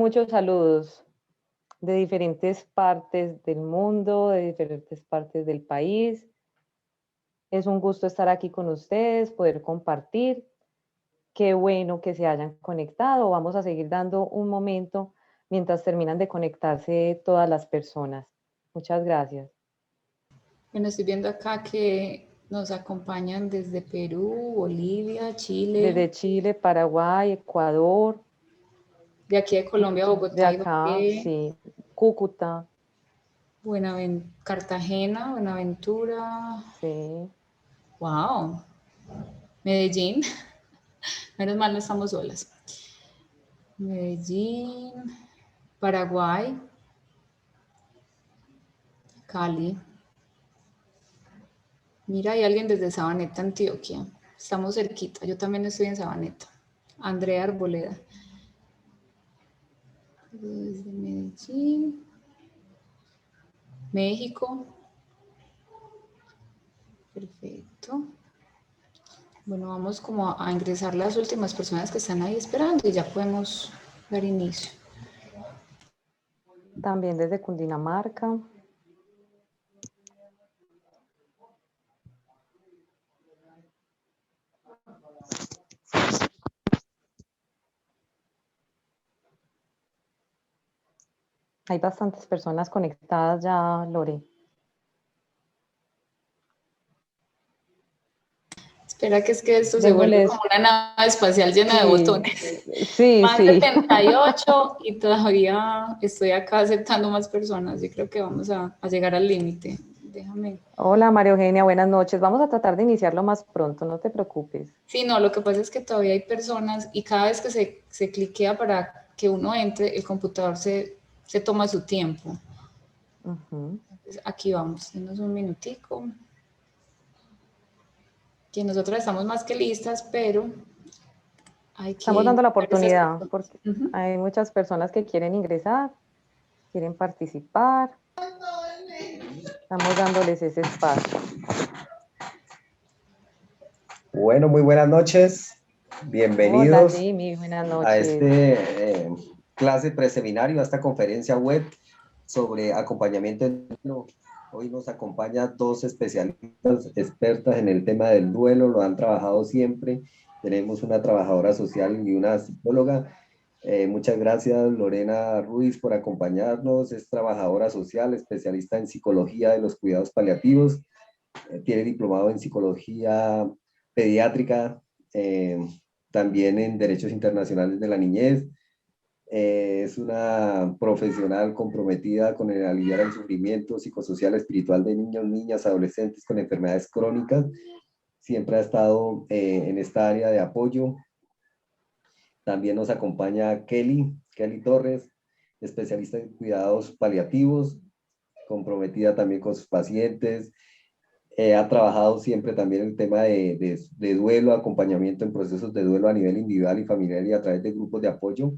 muchos saludos de diferentes partes del mundo, de diferentes partes del país. Es un gusto estar aquí con ustedes, poder compartir. Qué bueno que se hayan conectado. Vamos a seguir dando un momento mientras terminan de conectarse todas las personas. Muchas gracias. Bueno, estoy viendo acá que nos acompañan desde Perú, Bolivia, Chile. Desde Chile, Paraguay, Ecuador. De aquí de Colombia, De Bogotá, acá, Ibagué. sí. Cúcuta. Cartagena, Buenaventura. Sí. Wow. Medellín. Menos mal no estamos solas. Medellín, Paraguay, Cali. Mira, hay alguien desde Sabaneta, Antioquia. Estamos cerquita. Yo también estoy en Sabaneta. Andrea Arboleda. Desde Medellín. México. Perfecto. Bueno, vamos como a ingresar las últimas personas que están ahí esperando y ya podemos dar inicio. También desde Cundinamarca. Hay bastantes personas conectadas ya, Lore. Espera que es que esto se vuelve Démosles. como una nave espacial llena de Sí, botones. sí, Más sí. 78 y todavía estoy acá aceptando más personas. Yo creo que vamos a llegar al límite. Déjame. Hola, María Eugenia, buenas noches. Vamos a tratar de iniciarlo más pronto, no te preocupes. Sí, no, lo que pasa es que todavía hay personas y cada vez que se cliquea para que uno entre, el computador se toma su tiempo. Entonces, aquí vamos, denos un minutico. Que nosotros estamos más que listas, pero hay que Estamos dando la invitar a estas oportunidad personas. porque hay muchas personas que quieren ingresar, quieren participar. Estamos dándoles ese espacio. Bueno, muy buenas noches. Hola, Bienvenidos Jimmy, buenas a noches. clase preseminario, a esta conferencia web sobre acompañamiento en duelo. Hoy nos acompaña dos especialistas expertas en el tema del duelo, lo han trabajado siempre. Tenemos una trabajadora social y una psicóloga. Muchas gracias, Lorena Ruiz, por acompañarnos. Es trabajadora social, especialista en psicología de los cuidados paliativos. Tiene diplomado en psicología pediátrica, también en derechos internacionales de la niñez. Es una profesional comprometida con el aliviar el sufrimiento psicosocial espiritual de niños, niñas, adolescentes con enfermedades crónicas. Siempre ha estado en esta área de apoyo. También nos acompaña Kelly Torres, especialista en cuidados paliativos, comprometida también con sus pacientes. Ha trabajado siempre también el tema de duelo, acompañamiento en procesos de duelo a nivel individual y familiar y a través de grupos de apoyo.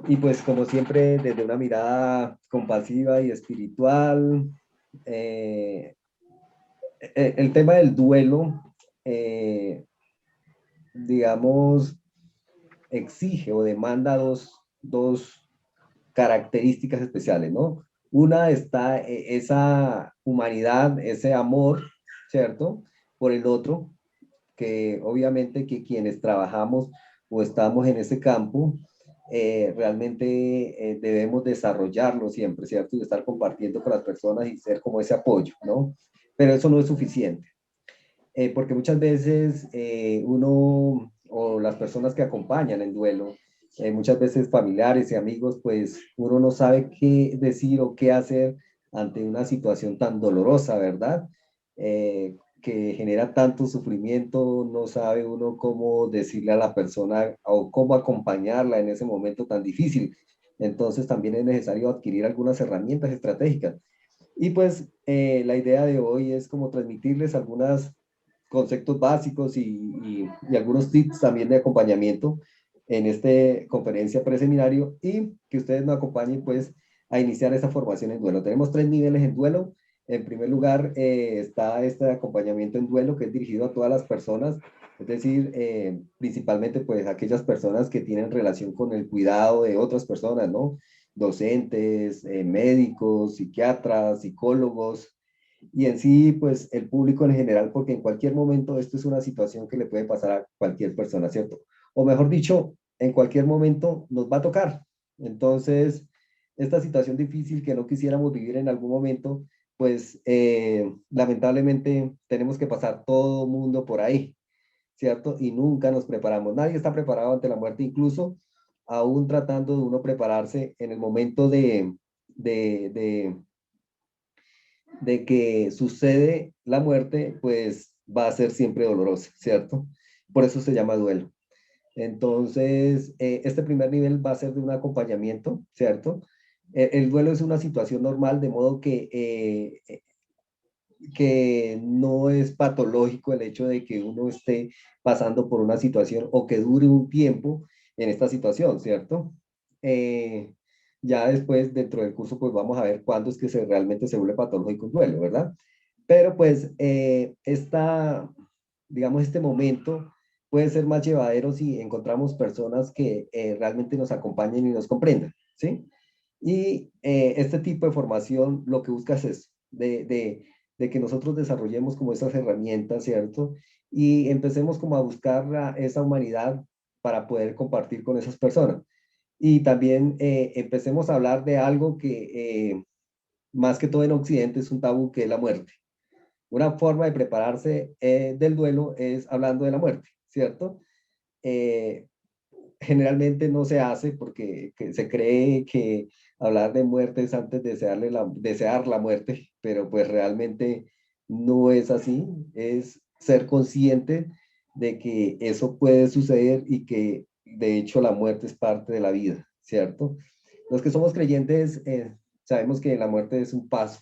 Y pues como siempre desde una mirada compasiva y espiritual, el tema del duelo, digamos, exige o demanda dos características especiales, ¿no? Una está esa humanidad, ese amor, ¿cierto? Por el otro, que obviamente que quienes trabajamos o estamos en ese campo, realmente debemos desarrollarlo siempre, ¿cierto? Y estar compartiendo con las personas y ser como ese apoyo, ¿no? Pero eso no es suficiente, porque muchas veces uno o las personas que acompañan el duelo, muchas veces familiares y amigos, pues uno no sabe qué decir o qué hacer ante una situación tan dolorosa, ¿verdad? Que genera tanto sufrimiento, no sabe uno cómo decirle a la persona o cómo acompañarla en ese momento tan difícil. Entonces también es necesario adquirir algunas herramientas estratégicas. Y pues la idea de hoy es como transmitirles algunos conceptos básicos y algunos tips también de acompañamiento en esta conferencia preseminario y que ustedes nos acompañen pues a iniciar esa formación en duelo. Tenemos 3 niveles en duelo. En primer lugar, está este acompañamiento en duelo que es dirigido a todas las personas, es decir, principalmente pues aquellas personas que tienen relación con el cuidado de otras personas, ¿no? Docentes, médicos, psiquiatras, psicólogos, y en sí, pues el público en general, porque en cualquier momento esto es una situación que le puede pasar a cualquier persona, ¿cierto? O mejor dicho, en cualquier momento nos va a tocar. Entonces, esta situación difícil que no quisiéramos vivir en algún momento, pues lamentablemente tenemos que pasar todo mundo por ahí, ¿cierto? Y nunca nos preparamos. Nadie está preparado ante la muerte, incluso aún tratando de uno prepararse en el momento de, de, de que sucede la muerte, pues va a ser siempre dolorosa, ¿cierto? Por eso se llama duelo. Entonces, este primer nivel va a ser de un acompañamiento, ¿cierto? El duelo es una situación normal, de modo que no es patológico el hecho de que uno esté pasando por una situación o que dure un tiempo en esta situación, ¿cierto? Ya después, dentro del curso, pues vamos a ver cuándo es que realmente se vuelve patológico un duelo, ¿verdad? Pero pues digamos, este momento puede ser más llevadero si encontramos personas que realmente nos acompañen y nos comprendan, ¿sí? Y este tipo de formación lo que busca es eso, de que nosotros desarrollemos como esas herramientas, ¿cierto? Y empecemos como a buscar esa humanidad para poder compartir con esas personas. Y también empecemos a hablar de algo que más que todo en Occidente es un tabú, que es la muerte. Una forma de prepararse del duelo es hablando de la muerte, ¿cierto? Eh, Generalmente no se hace porque se cree que hablar de muerte es antes de desear la muerte, pero pues realmente no es así. Es ser consciente de que eso puede suceder y que de hecho la muerte es parte de la vida, ¿cierto? Los que somos creyentes sabemos que la muerte es un paso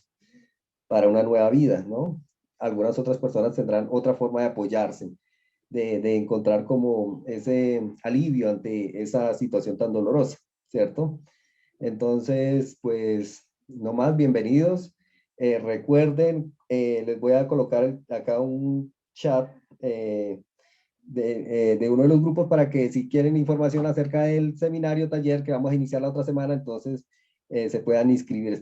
para una nueva vida, ¿no? Algunas otras personas tendrán otra forma de apoyarse, de encontrar como ese alivio ante esa situación tan dolorosa, ¿cierto? Entonces, pues, no más, bienvenidos. Recuerden, les voy a colocar acá un chat de uno de los grupos para que si quieren información acerca del seminario taller que vamos a iniciar la otra semana, entonces se puedan inscribir.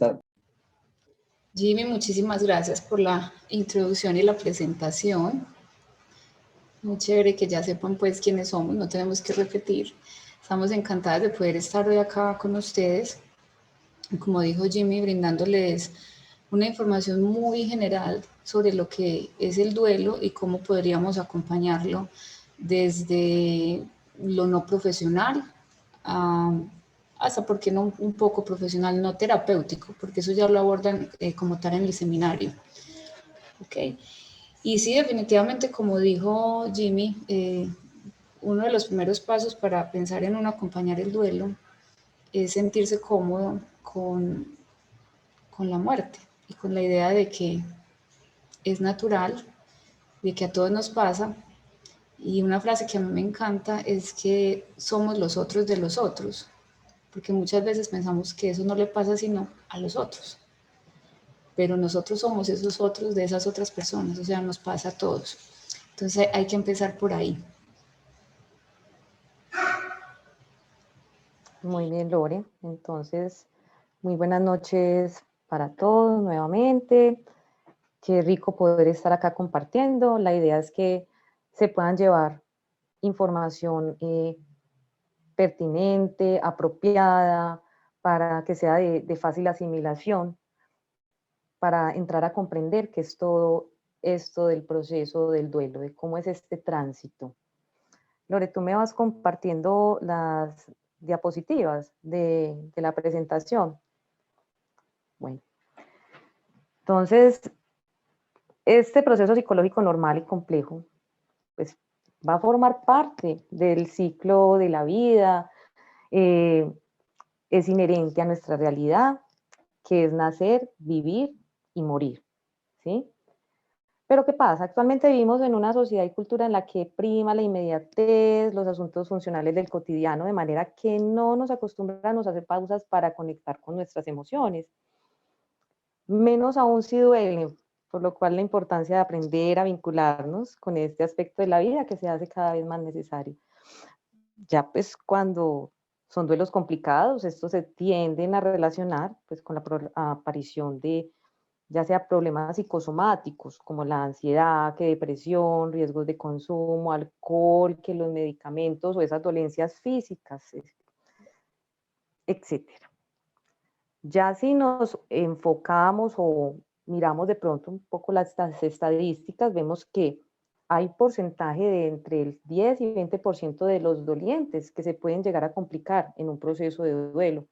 Jimmy, muchísimas gracias por la introducción y la presentación. Muy chévere que ya sepan pues quiénes somos, no tenemos que repetir. Estamos encantadas de poder estar hoy acá con ustedes. Como dijo Jimmy, brindándoles una información muy general sobre lo que es el duelo y cómo podríamos acompañarlo desde lo no profesional hasta, ¿por qué no un poco profesional, no terapéutico? Porque eso ya lo abordan como tal en el seminario. ¿Ok? Y sí, definitivamente, como dijo Jimmy, uno de los primeros pasos para pensar en uno acompañar el duelo es sentirse cómodo con la muerte y con la idea de que es natural, de que a todos nos pasa. Y una frase que a mí me encanta es que somos los otros de los otros, porque muchas veces pensamos que eso no le pasa sino a los otros, pero nosotros somos esos otros de esas otras personas, o sea, nos pasa a todos. Entonces hay que empezar por ahí. Muy bien, Lore. Entonces, muy buenas noches para todos nuevamente. Qué rico poder estar acá compartiendo. La idea es que se puedan llevar información pertinente, apropiada, para que sea de fácil asimilación, para entrar a comprender qué es todo esto del proceso del duelo, de cómo es este tránsito. Lore, tú me vas compartiendo las diapositivas de la presentación. Bueno, entonces, este proceso psicológico normal y complejo, pues va a formar parte del ciclo de la vida, es inherente a nuestra realidad, que es nacer, vivir y morir, ¿sí? Pero ¿qué pasa? Actualmente vivimos en una sociedad y cultura en la que prima la inmediatez, los asuntos funcionales del cotidiano, de manera que no nos acostumbramos a hacer pausas para conectar con nuestras emociones. menos aún si duele, por lo cual la importancia de aprender a vincularnos con este aspecto de la vida que se hace cada vez más necesario. Ya pues cuando son duelos complicados, estos se tienden a relacionar pues con la aparición de ya sea problemas psicosomáticos como la ansiedad, que depresión, riesgos de consumo, alcohol, que los medicamentos o esas dolencias físicas, etcétera. Ya si nos enfocamos o miramos de pronto un poco las estadísticas, vemos que hay porcentaje de entre el 10 y 20% de los dolientes que se pueden llegar a complicar en un proceso de duelo,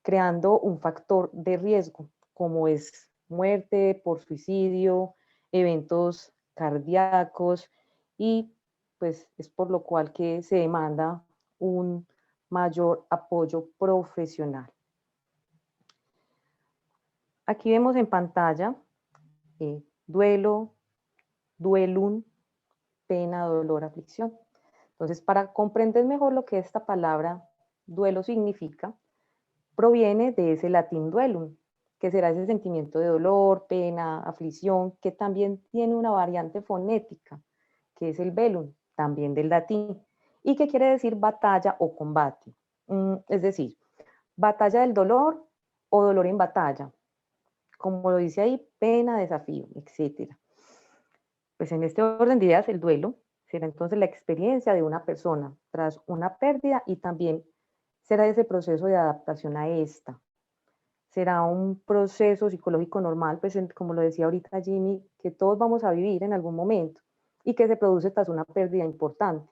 creando un factor de riesgo, como es muerte por suicidio, eventos cardíacos, y pues es por lo cual que se demanda un mayor apoyo profesional. Aquí vemos en pantalla duelo, duelum, pena, dolor, aflicción. Entonces, para comprender mejor lo que esta palabra duelo significa, proviene de ese latín duelum, que será ese sentimiento de dolor, pena, aflicción, que también tiene una variante fonética, que es el velum, también del latín, y que quiere decir batalla o combate. Es decir, batalla del dolor o dolor en batalla, como lo dice ahí, pena, desafío, etc. Pues en este orden de ideas, el duelo será entonces la experiencia de una persona tras una pérdida y también será ese proceso de adaptación a esta. Será un proceso psicológico normal, pues como lo decía ahorita Jimmy, que todos vamos a vivir en algún momento y que se produce tras una pérdida importante,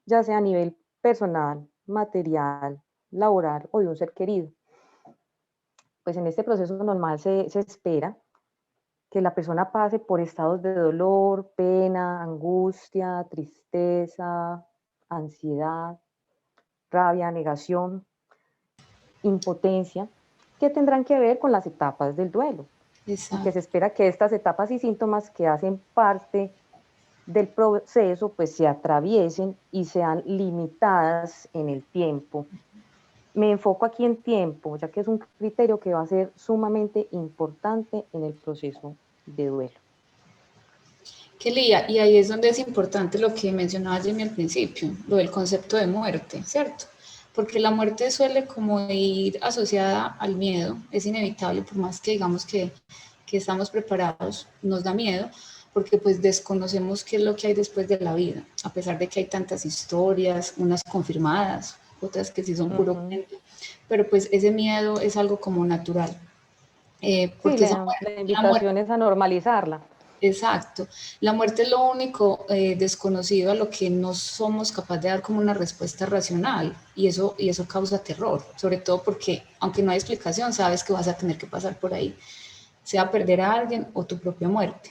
ya sea a nivel personal, material, laboral o de un ser querido. Pues en este proceso normal se espera que la persona pase por estados de dolor, pena, angustia, tristeza, ansiedad, rabia, negación, impotencia, que tendrán que ver con las etapas del duelo. Exacto. Y que se espera que estas etapas y síntomas que hacen parte del proceso pues se atraviesen y sean limitadas en el tiempo. Me enfoco aquí en tiempo, ya que es un criterio que va a ser sumamente importante en el proceso de duelo. Kelly, y ahí es donde es importante lo que mencionaba Jimmy al principio, lo del concepto de muerte, ¿cierto? Porque la muerte suele como ir asociada al miedo, es inevitable, por más que digamos que estamos preparados, nos da miedo, porque pues desconocemos qué es lo que hay después de la vida, a pesar de que hay tantas historias, unas confirmadas, otras que sí son puro cuento, pero pues ese miedo es algo como natural. Porque sí, la invitación es a normalizarla. Exacto. La muerte es lo único desconocido a lo que no somos capaces de dar como una respuesta racional y eso causa terror, sobre todo porque aunque no hay explicación, sabes que vas a tener que pasar por ahí, sea perder a alguien o tu propia muerte.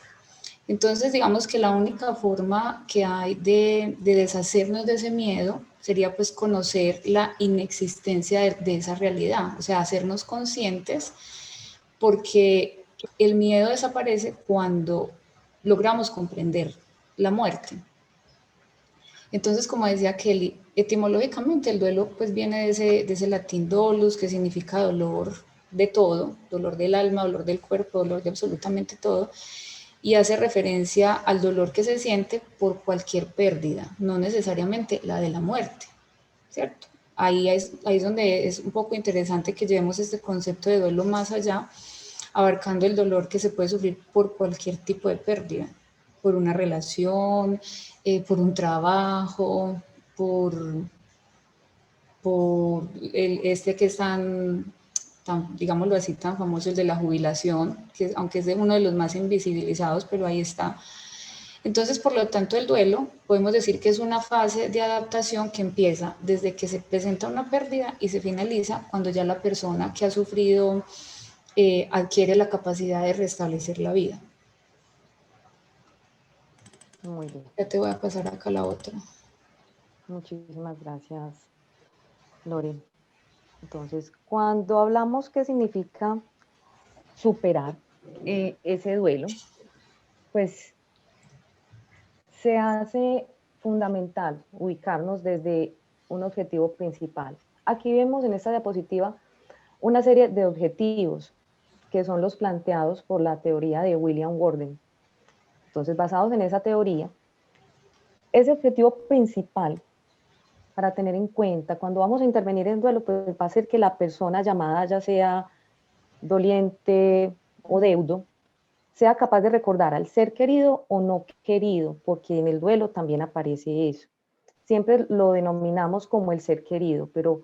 Entonces, digamos que la única forma que hay de deshacernos de ese miedo sería pues conocer la inexistencia de esa realidad, o sea, hacernos conscientes, porque el miedo desaparece cuando logramos comprender la muerte. Entonces, como decía Kelly, etimológicamente el duelo pues viene de ese latín dolus, que significa dolor de todo, dolor del alma, dolor del cuerpo, dolor de absolutamente todo, y hace referencia al dolor que se siente por cualquier pérdida, no necesariamente la de la muerte, ¿cierto? Ahí es donde es un poco interesante que llevemos este concepto de duelo más allá, abarcando el dolor que se puede sufrir por cualquier tipo de pérdida, por una relación, por un trabajo, por este que es tan, digámoslo así, tan famoso, el de la jubilación, que aunque es de uno de los más invisibilizados, pero ahí está. Entonces, por lo tanto, el duelo podemos decir que es una fase de adaptación que empieza desde que se presenta una pérdida y se finaliza cuando ya la persona que ha sufrido adquiere la capacidad de restablecer la vida. Muy bien. Ya te voy a pasar acá la otra. Muchísimas gracias, Lore. Entonces, cuando hablamos qué significa superar ese duelo, pues se hace fundamental ubicarnos desde un objetivo principal. Aquí vemos en esta diapositiva una serie de objetivos que son los planteados por la teoría de William Worden. Entonces, basados en esa teoría, ese objetivo principal para tener en cuenta cuando vamos a intervenir en duelo, pues va a ser que la persona llamada, ya sea doliente o deudo, sea capaz de recordar al ser querido o no querido, porque en el duelo también aparece eso. Siempre lo denominamos como el ser querido, pero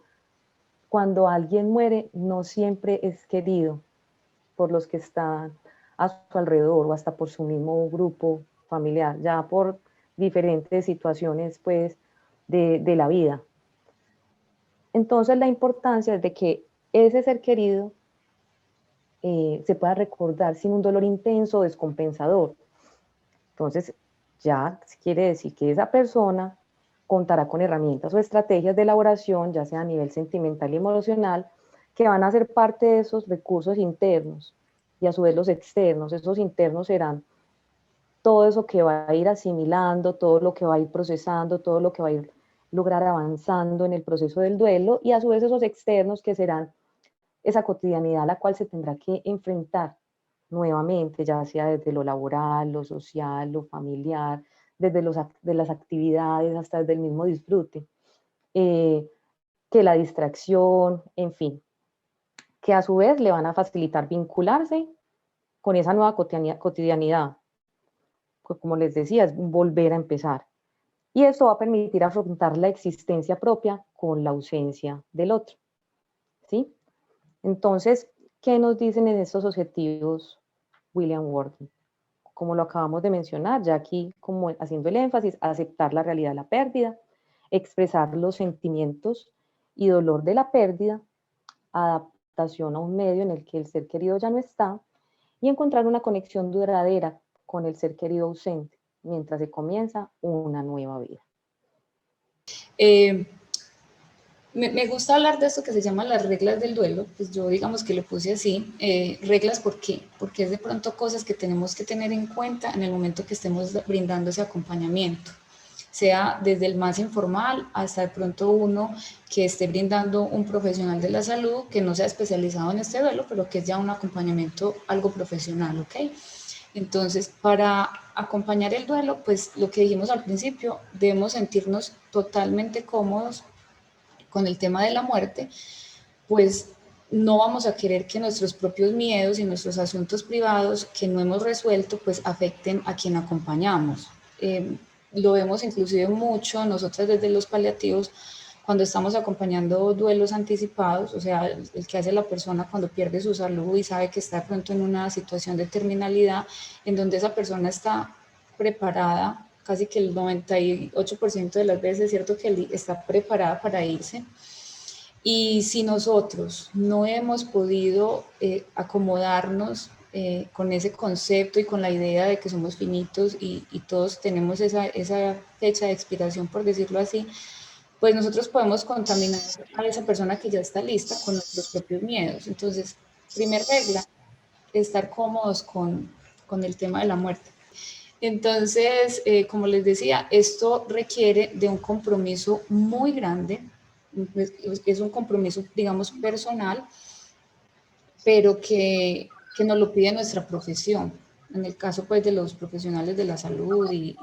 cuando alguien muere no siempre es querido por los que están a su alrededor o hasta por su mismo grupo familiar, ya por diferentes situaciones pues de la vida. Entonces la importancia es de que ese ser querido se pueda recordar sin un dolor intenso o descompensador. Entonces ya quiere decir que esa persona contará con herramientas o estrategias de elaboración, ya sea a nivel sentimental y emocional, que van a ser parte de esos recursos internos y a su vez los externos. Esos internos serán todo eso que va a ir asimilando, todo lo que va a ir procesando, todo lo que va a ir lograr avanzando en el proceso del duelo, y a su vez esos externos que serán esa cotidianidad a la cual se tendrá que enfrentar nuevamente, ya sea desde lo laboral, lo social, lo familiar, desde de las actividades hasta desde el mismo disfrute, que la distracción, en fin, que a su vez le van a facilitar vincularse con esa nueva cotidianidad. Pues como les decía, es volver a empezar. Y esto va a permitir afrontar la existencia propia con la ausencia del otro. ¿Sí? Entonces, ¿qué nos dicen en estos objetivos William Worden? Como lo acabamos de mencionar, ya aquí como haciendo el énfasis, aceptar la realidad de la pérdida, expresar los sentimientos y dolor de la pérdida, adaptación a un medio en el que el ser querido ya no está, y encontrar una conexión duradera con el ser querido ausente, mientras se comienza una nueva vida. Me gusta hablar de esto que se llama las reglas del duelo, pues yo digamos que lo puse así, reglas, ¿por qué? Porque es de pronto cosas que tenemos que tener en cuenta en el momento que estemos brindando ese acompañamiento, sea desde el más informal hasta de pronto uno que esté brindando un profesional de la salud que no sea especializado en este duelo, pero que es ya un acompañamiento algo profesional, ¿ok? Entonces, para acompañar el duelo, pues lo que dijimos al principio, debemos sentirnos totalmente cómodos con el tema de la muerte, pues no vamos a querer que nuestros propios miedos y nuestros asuntos privados que no hemos resuelto, pues afecten a quien acompañamos. Lo vemos inclusive mucho nosotras desde los paliativos, cuando estamos acompañando duelos anticipados, o sea, el que hace la persona cuando pierde su salud y sabe que está de pronto en una situación de terminalidad, en donde esa persona está preparada, casi que el 98% de las veces es cierto que está preparada para irse. Y si nosotros no hemos podido acomodarnos con ese concepto y con la idea de que somos finitos y todos tenemos esa fecha de expiración, por decirlo así, pues nosotros podemos contaminar a esa persona que ya está lista con nuestros propios miedos. Entonces, primer regla, estar cómodos con el tema de la muerte. Entonces, como les decía, esto requiere de un compromiso muy grande, es un compromiso, digamos, personal, pero que nos lo pide nuestra profesión. En el caso, pues, de los profesionales de la salud y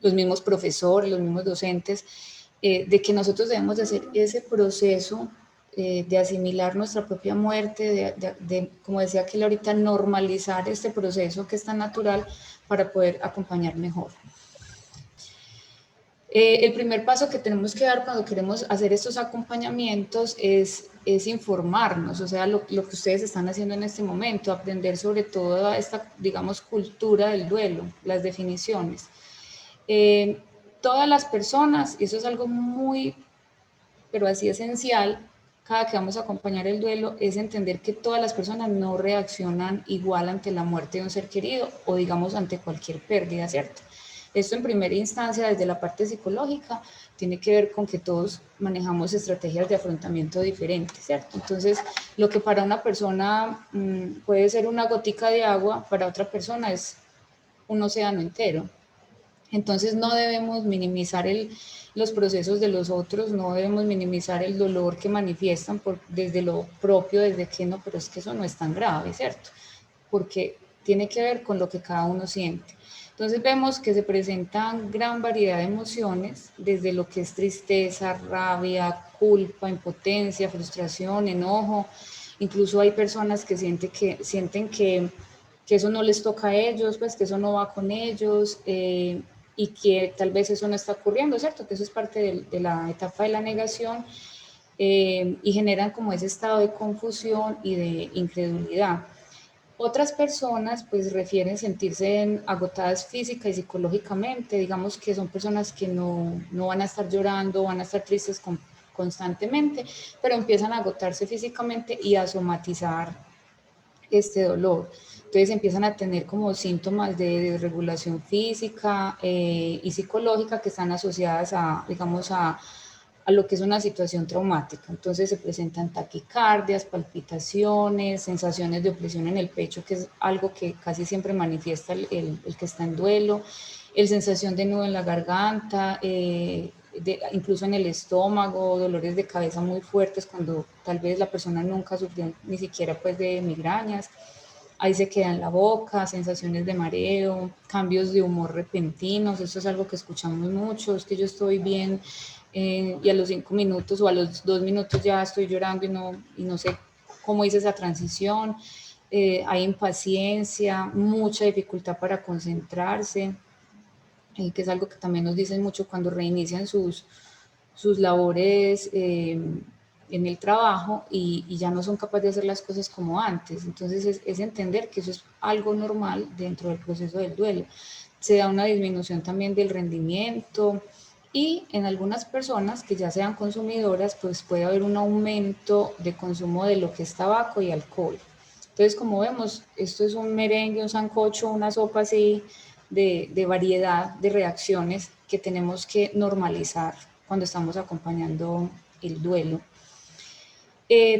los mismos profesores, los mismos docentes, de que nosotros debemos de hacer ese proceso de asimilar nuestra propia muerte, como decía aquel ahorita, normalizar este proceso que es tan natural para poder acompañar mejor. El primer paso que tenemos que dar cuando queremos hacer estos acompañamientos es informarnos, o sea, lo que ustedes están haciendo en este momento, aprender sobre toda esta, digamos, cultura del duelo, las definiciones. Todas las personas, y eso es algo muy, pero así esencial, cada que vamos a acompañar el duelo, es entender que todas las personas no reaccionan igual ante la muerte de un ser querido o digamos ante cualquier pérdida, ¿cierto? Esto en primera instancia desde la parte psicológica tiene que ver con que todos manejamos estrategias de afrontamiento diferentes, ¿cierto? Entonces, lo que para una persona puede ser una gotica de agua, para otra persona es un océano entero. Entonces no debemos minimizar los procesos de los otros, no debemos minimizar el dolor que manifiestan desde lo propio, desde que no, pero es que eso no es tan grave, ¿cierto? Porque tiene que ver con lo que cada uno siente. Entonces vemos que se presentan gran variedad de emociones, desde lo que es tristeza, rabia, culpa, impotencia, frustración, enojo. Incluso hay personas que sienten que eso no les toca a ellos, pues que eso no va con ellos, y que tal vez eso no está ocurriendo, ¿cierto? Que eso es parte de la etapa de la negación, y generan como ese estado de confusión y de incredulidad. Otras personas pues refieren sentirse agotadas física y psicológicamente, digamos que son personas que no van a estar llorando, van a estar tristes constantemente, pero empiezan a agotarse físicamente y a somatizar este dolor. Entonces empiezan a tener como síntomas de desregulación física y psicológica que están asociadas a, digamos, a lo que es una situación traumática. Entonces se presentan taquicardias, palpitaciones, sensaciones de opresión en el pecho, que es algo que casi siempre manifiesta el que está en duelo, sensación de nudo en la garganta, incluso en el estómago, dolores de cabeza muy fuertes cuando tal vez la persona nunca sufrió ni siquiera pues de migrañas. Ahí se queda en la boca, sensaciones de mareo, cambios de humor repentinos, esto es algo que escuchamos mucho, es que yo estoy bien y a los 5 minutos o a los 2 minutos ya estoy llorando y no sé cómo hice esa transición. Hay impaciencia, mucha dificultad para concentrarse, que es algo que también nos dicen mucho cuando reinician sus labores en el trabajo y ya no son capaces de hacer las cosas como antes. Entonces es entender que eso es algo normal dentro del proceso del duelo. Se da una disminución también del rendimiento y en algunas personas que ya sean consumidoras, pues puede haber un aumento de consumo de lo que es tabaco y alcohol. Entonces, como vemos, esto es un merengue, un sancocho, una sopa así de variedad de reacciones que tenemos que normalizar cuando estamos acompañando el duelo.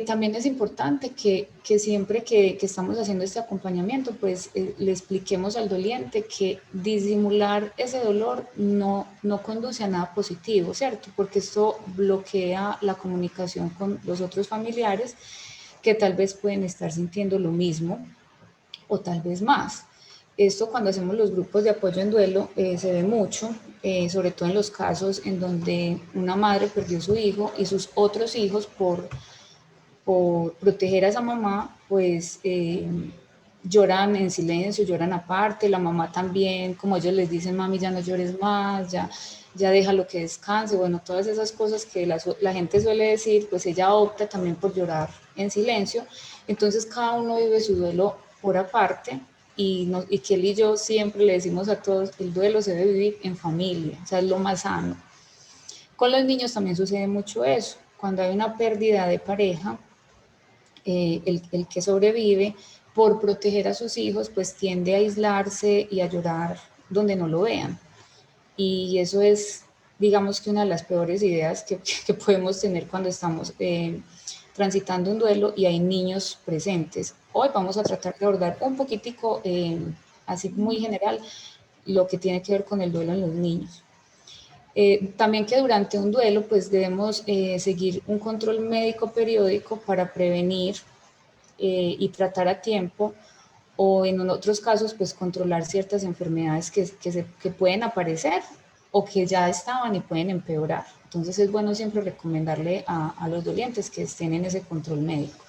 También es importante que siempre que estamos haciendo este acompañamiento, pues le expliquemos al doliente que disimular ese dolor no conduce a nada positivo, ¿cierto? Porque esto bloquea la comunicación con los otros familiares que tal vez pueden estar sintiendo lo mismo o tal vez más. Esto cuando hacemos los grupos de apoyo en duelo se ve mucho, sobre todo en los casos en donde una madre perdió a su hijo y sus otros hijos por proteger a esa mamá, pues lloran en silencio, lloran aparte, la mamá también, como ellos les dicen, mami, ya no llores más, ya déjalo que descanse, bueno, todas esas cosas que la gente suele decir, pues ella opta también por llorar en silencio, entonces cada uno vive su duelo por aparte, y Kelly y yo siempre le decimos a todos, el duelo se debe vivir en familia, o sea, es lo más sano. Con los niños también sucede mucho eso, cuando hay una pérdida de pareja, el que sobrevive, por proteger a sus hijos, pues tiende a aislarse y a llorar donde no lo vean. Y eso es, digamos que una de las peores ideas que podemos tener cuando estamos transitando un duelo y hay niños presentes. Hoy vamos a tratar de abordar un poquitico, así muy general, lo que tiene que ver con el duelo en los niños. También que durante un duelo pues debemos seguir un control médico periódico para prevenir y tratar a tiempo, o en otros casos pues controlar ciertas enfermedades que pueden aparecer o que ya estaban y pueden empeorar. Entonces es bueno siempre recomendarle a los dolientes que estén en ese control médico.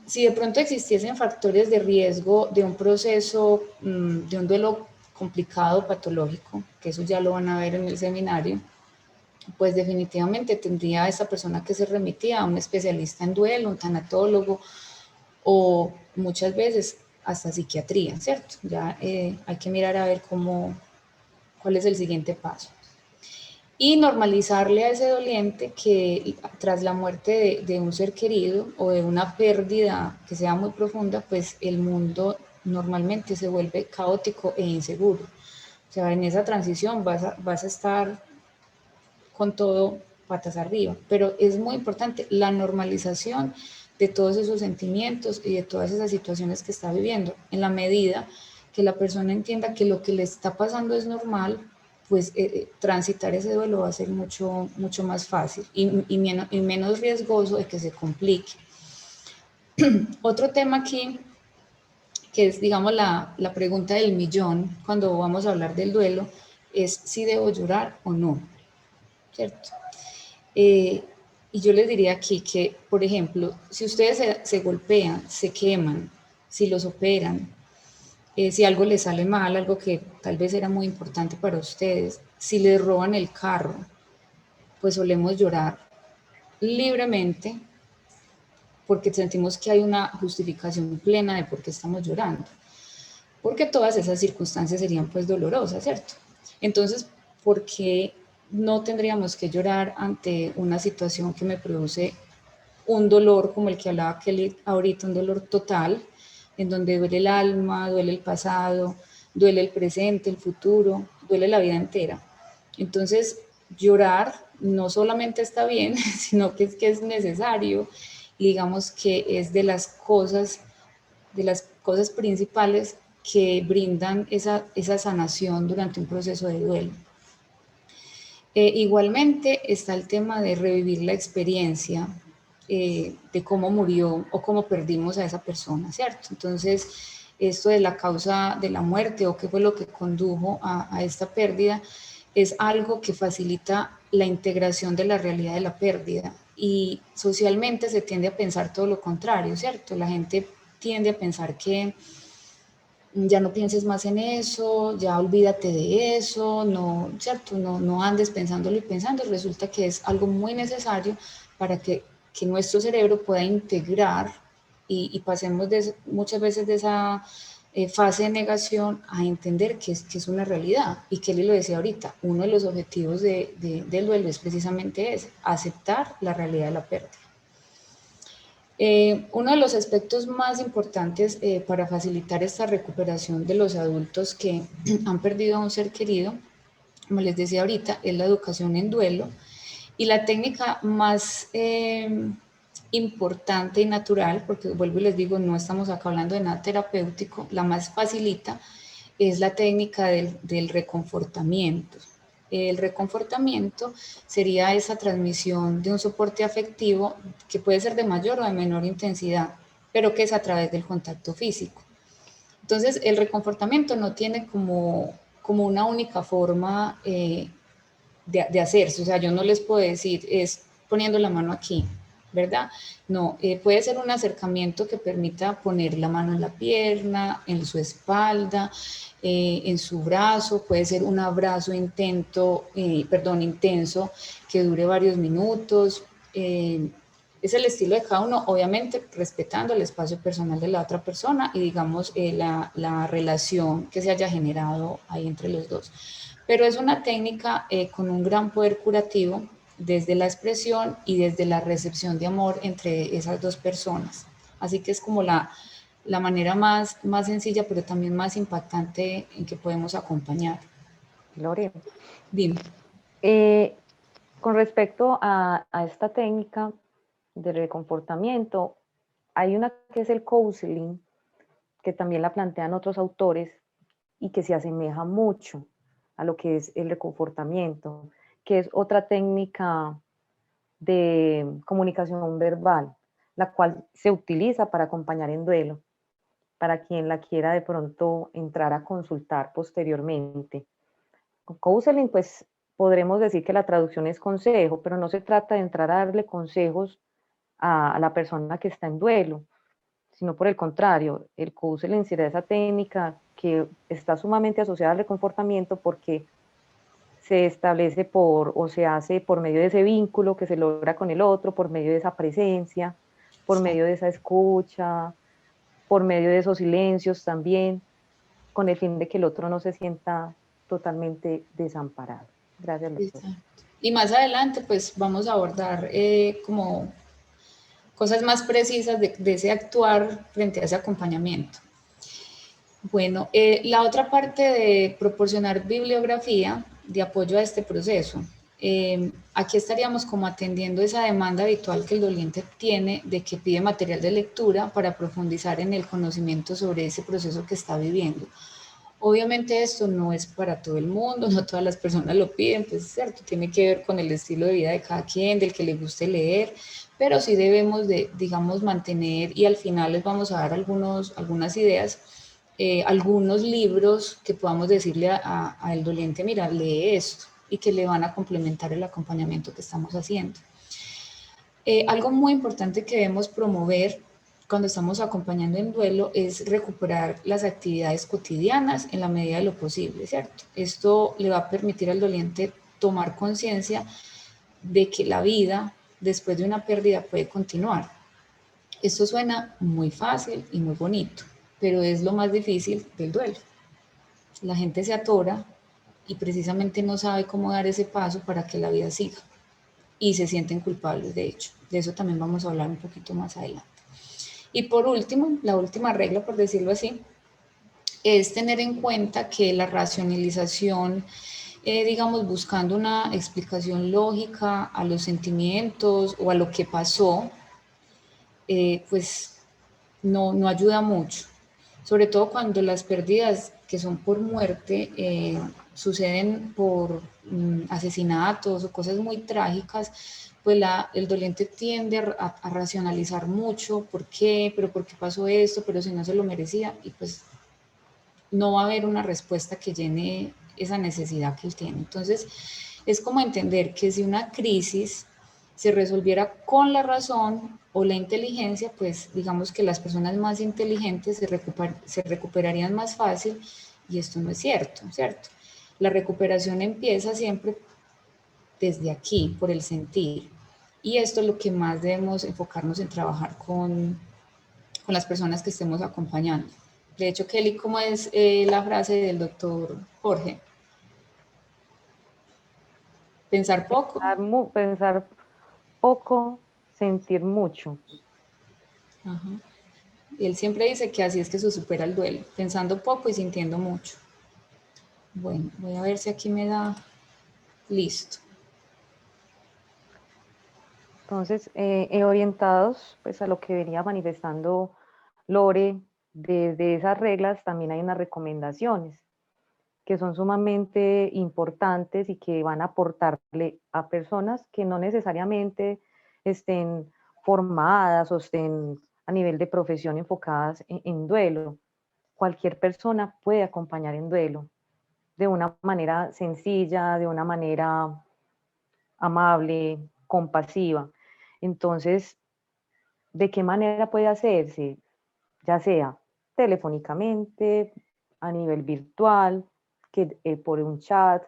Si de pronto existiesen factores de riesgo de un proceso, de un duelo complicado, patológico, que eso ya lo van a ver en el seminario, pues definitivamente tendría esa persona que se remitía a un especialista en duelo, un tanatólogo o muchas veces hasta psiquiatría, ¿cierto? Ya hay que mirar a ver cuál es el siguiente paso. Y normalizarle a ese doliente que tras la muerte de un ser querido o de una pérdida que sea muy profunda, pues el mundo normalmente se vuelve caótico e inseguro. O sea, en esa transición vas a estar con todo patas arriba, pero es muy importante la normalización de todos esos sentimientos y de todas esas situaciones que está viviendo, en la medida que la persona entienda que lo que le está pasando es normal, pues transitar ese duelo va a ser mucho más fácil y menos riesgoso de que se complique. Otro tema aquí, que es, digamos, la pregunta del millón cuando vamos a hablar del duelo, es si debo llorar o no, ¿cierto? Y yo les diría aquí que, por ejemplo, si ustedes se golpean, se queman, si los operan, si algo les sale mal, algo que tal vez era muy importante para ustedes, si les roban el carro, pues solemos llorar libremente porque sentimos que hay una justificación plena de por qué estamos llorando, porque todas esas circunstancias serían pues dolorosas, ¿cierto? Entonces, ¿por qué no tendríamos que llorar ante una situación que me produce un dolor como el que hablaba Kelly ahorita, un dolor total, en donde duele el alma, duele el pasado, duele el presente, el futuro, duele la vida entera? Entonces, llorar no solamente está bien, sino que es necesario, y digamos que es de las cosas principales que brindan esa sanación durante un proceso de duelo. Igualmente está el tema de revivir la experiencia de cómo murió o cómo perdimos a esa persona, ¿cierto? Entonces, esto de la causa de la muerte o qué fue lo que condujo a esta pérdida es algo que facilita la integración de la realidad de la pérdida, y socialmente se tiende a pensar todo lo contrario, ¿cierto? La gente tiende a pensar que ya no pienses más en eso, ya olvídate de eso, no, ¿cierto? No andes pensándolo y pensando. Resulta que es algo muy necesario para que nuestro cerebro pueda integrar y pasemos muchas veces de esa fase de negación a entender que es una realidad. Y Kelly lo decía ahorita, uno de los objetivos del duelo es precisamente ese, aceptar la realidad de la pérdida. Uno de los aspectos más importantes para facilitar esta recuperación de los adultos que han perdido a un ser querido, como les decía ahorita, es la educación en duelo, y la técnica más importante y natural, porque vuelvo y les digo, no estamos acá hablando de nada terapéutico, la más facilita es la técnica del reconfortamiento. El reconfortamiento sería esa transmisión de un soporte afectivo que puede ser de mayor o de menor intensidad, pero que es a través del contacto físico. Entonces, el reconfortamiento no tiene como una única forma de hacerse. O sea, yo no les puedo decir, es poniendo la mano aquí, ¿verdad? No, puede ser un acercamiento que permita poner la mano en la pierna, en su espalda, en su brazo. Puede ser un abrazo intenso que dure varios minutos. Es el estilo de cada uno, obviamente respetando el espacio personal de la otra persona y, digamos, la relación que se haya generado ahí entre los dos. Pero es una técnica con un gran poder curativo desde la expresión y desde la recepción de amor entre esas dos personas. Así que es como la manera más sencilla, pero también más impactante en que podemos acompañar. Gloria. Dime. Con respecto a esta técnica de reconfortamiento, hay una que es el counseling, que también la plantean otros autores y que se asemeja mucho a lo que es el reconfortamiento, que es otra técnica de comunicación verbal, la cual se utiliza para acompañar en duelo, para quien la quiera de pronto entrar a consultar posteriormente. Counseling, pues podremos decir que la traducción es consejo, pero no se trata de entrar a darle consejos a la persona que está en duelo, sino por el contrario, el counseling será esa técnica que está sumamente asociada al reconfortamiento porque se establece o se hace por medio de ese vínculo que se logra con el otro, por medio de esa presencia, por medio de esa escucha, por medio de esos silencios también, con el fin de que el otro no se sienta totalmente desamparado. Gracias, doctora. Y más adelante, pues vamos a abordar como cosas más precisas de ese actuar frente a ese acompañamiento. Bueno, la otra parte de proporcionar bibliografía de apoyo a este proceso. Aquí estaríamos como atendiendo esa demanda habitual que el doliente tiene de que pide material de lectura para profundizar en el conocimiento sobre ese proceso que está viviendo. Obviamente esto no es para todo el mundo, no todas las personas lo piden, pues es cierto, tiene que ver con el estilo de vida de cada quien, del que le guste leer, pero sí debemos de, digamos, mantener, y al final les vamos a dar algunas ideas, algunos libros que podamos decirle al doliente, mira, lee esto, y que le van a complementar el acompañamiento que estamos haciendo. Algo muy importante que debemos promover cuando estamos acompañando en duelo es recuperar las actividades cotidianas en la medida de lo posible, ¿cierto? Esto le va a permitir al doliente tomar conciencia de que la vida después de una pérdida puede continuar. Esto suena muy fácil y muy bonito, pero es lo más difícil del duelo. La gente se atora y precisamente no sabe cómo dar ese paso para que la vida siga y se sienten culpables, de hecho. De eso también vamos a hablar un poquito más adelante. Y por último, la última regla, por decirlo así, es tener en cuenta que la racionalización, digamos, buscando una explicación lógica a los sentimientos o a lo que pasó, pues no ayuda mucho. Sobre todo cuando las pérdidas que son por muerte suceden por asesinatos o cosas muy trágicas, pues el doliente tiende a racionalizar mucho, ¿por qué? ¿Pero por qué pasó esto? ¿Pero si no se lo merecía? Y pues no va a haber una respuesta que llene esa necesidad que él tiene. Entonces, es como entender que si una crisis se resolviera con la razón o la inteligencia, pues digamos que las personas más inteligentes se recuperarían más fácil y esto no es cierto, ¿cierto? La recuperación empieza siempre desde aquí, por el sentir. Y esto es lo que más debemos enfocarnos en trabajar con las personas que estemos acompañando. De hecho, Kelly, ¿cómo es la frase del doctor Jorge? Pensar poco. Pensar poco, sentir mucho. Ajá. Y él siempre dice que así es que se supera el duelo, pensando poco y sintiendo mucho. Bueno, voy a ver si aquí me da listo. Entonces, orientados pues, a lo que venía manifestando Lore, de esas reglas también hay unas recomendaciones que son sumamente importantes y que van a aportarle a personas que no necesariamente estén formadas o estén a nivel de profesión enfocadas en duelo. Cualquier persona puede acompañar en duelo de una manera sencilla, de una manera amable, compasiva. Entonces, ¿de qué manera puede hacerse? Ya sea telefónicamente, a nivel virtual, por un chat,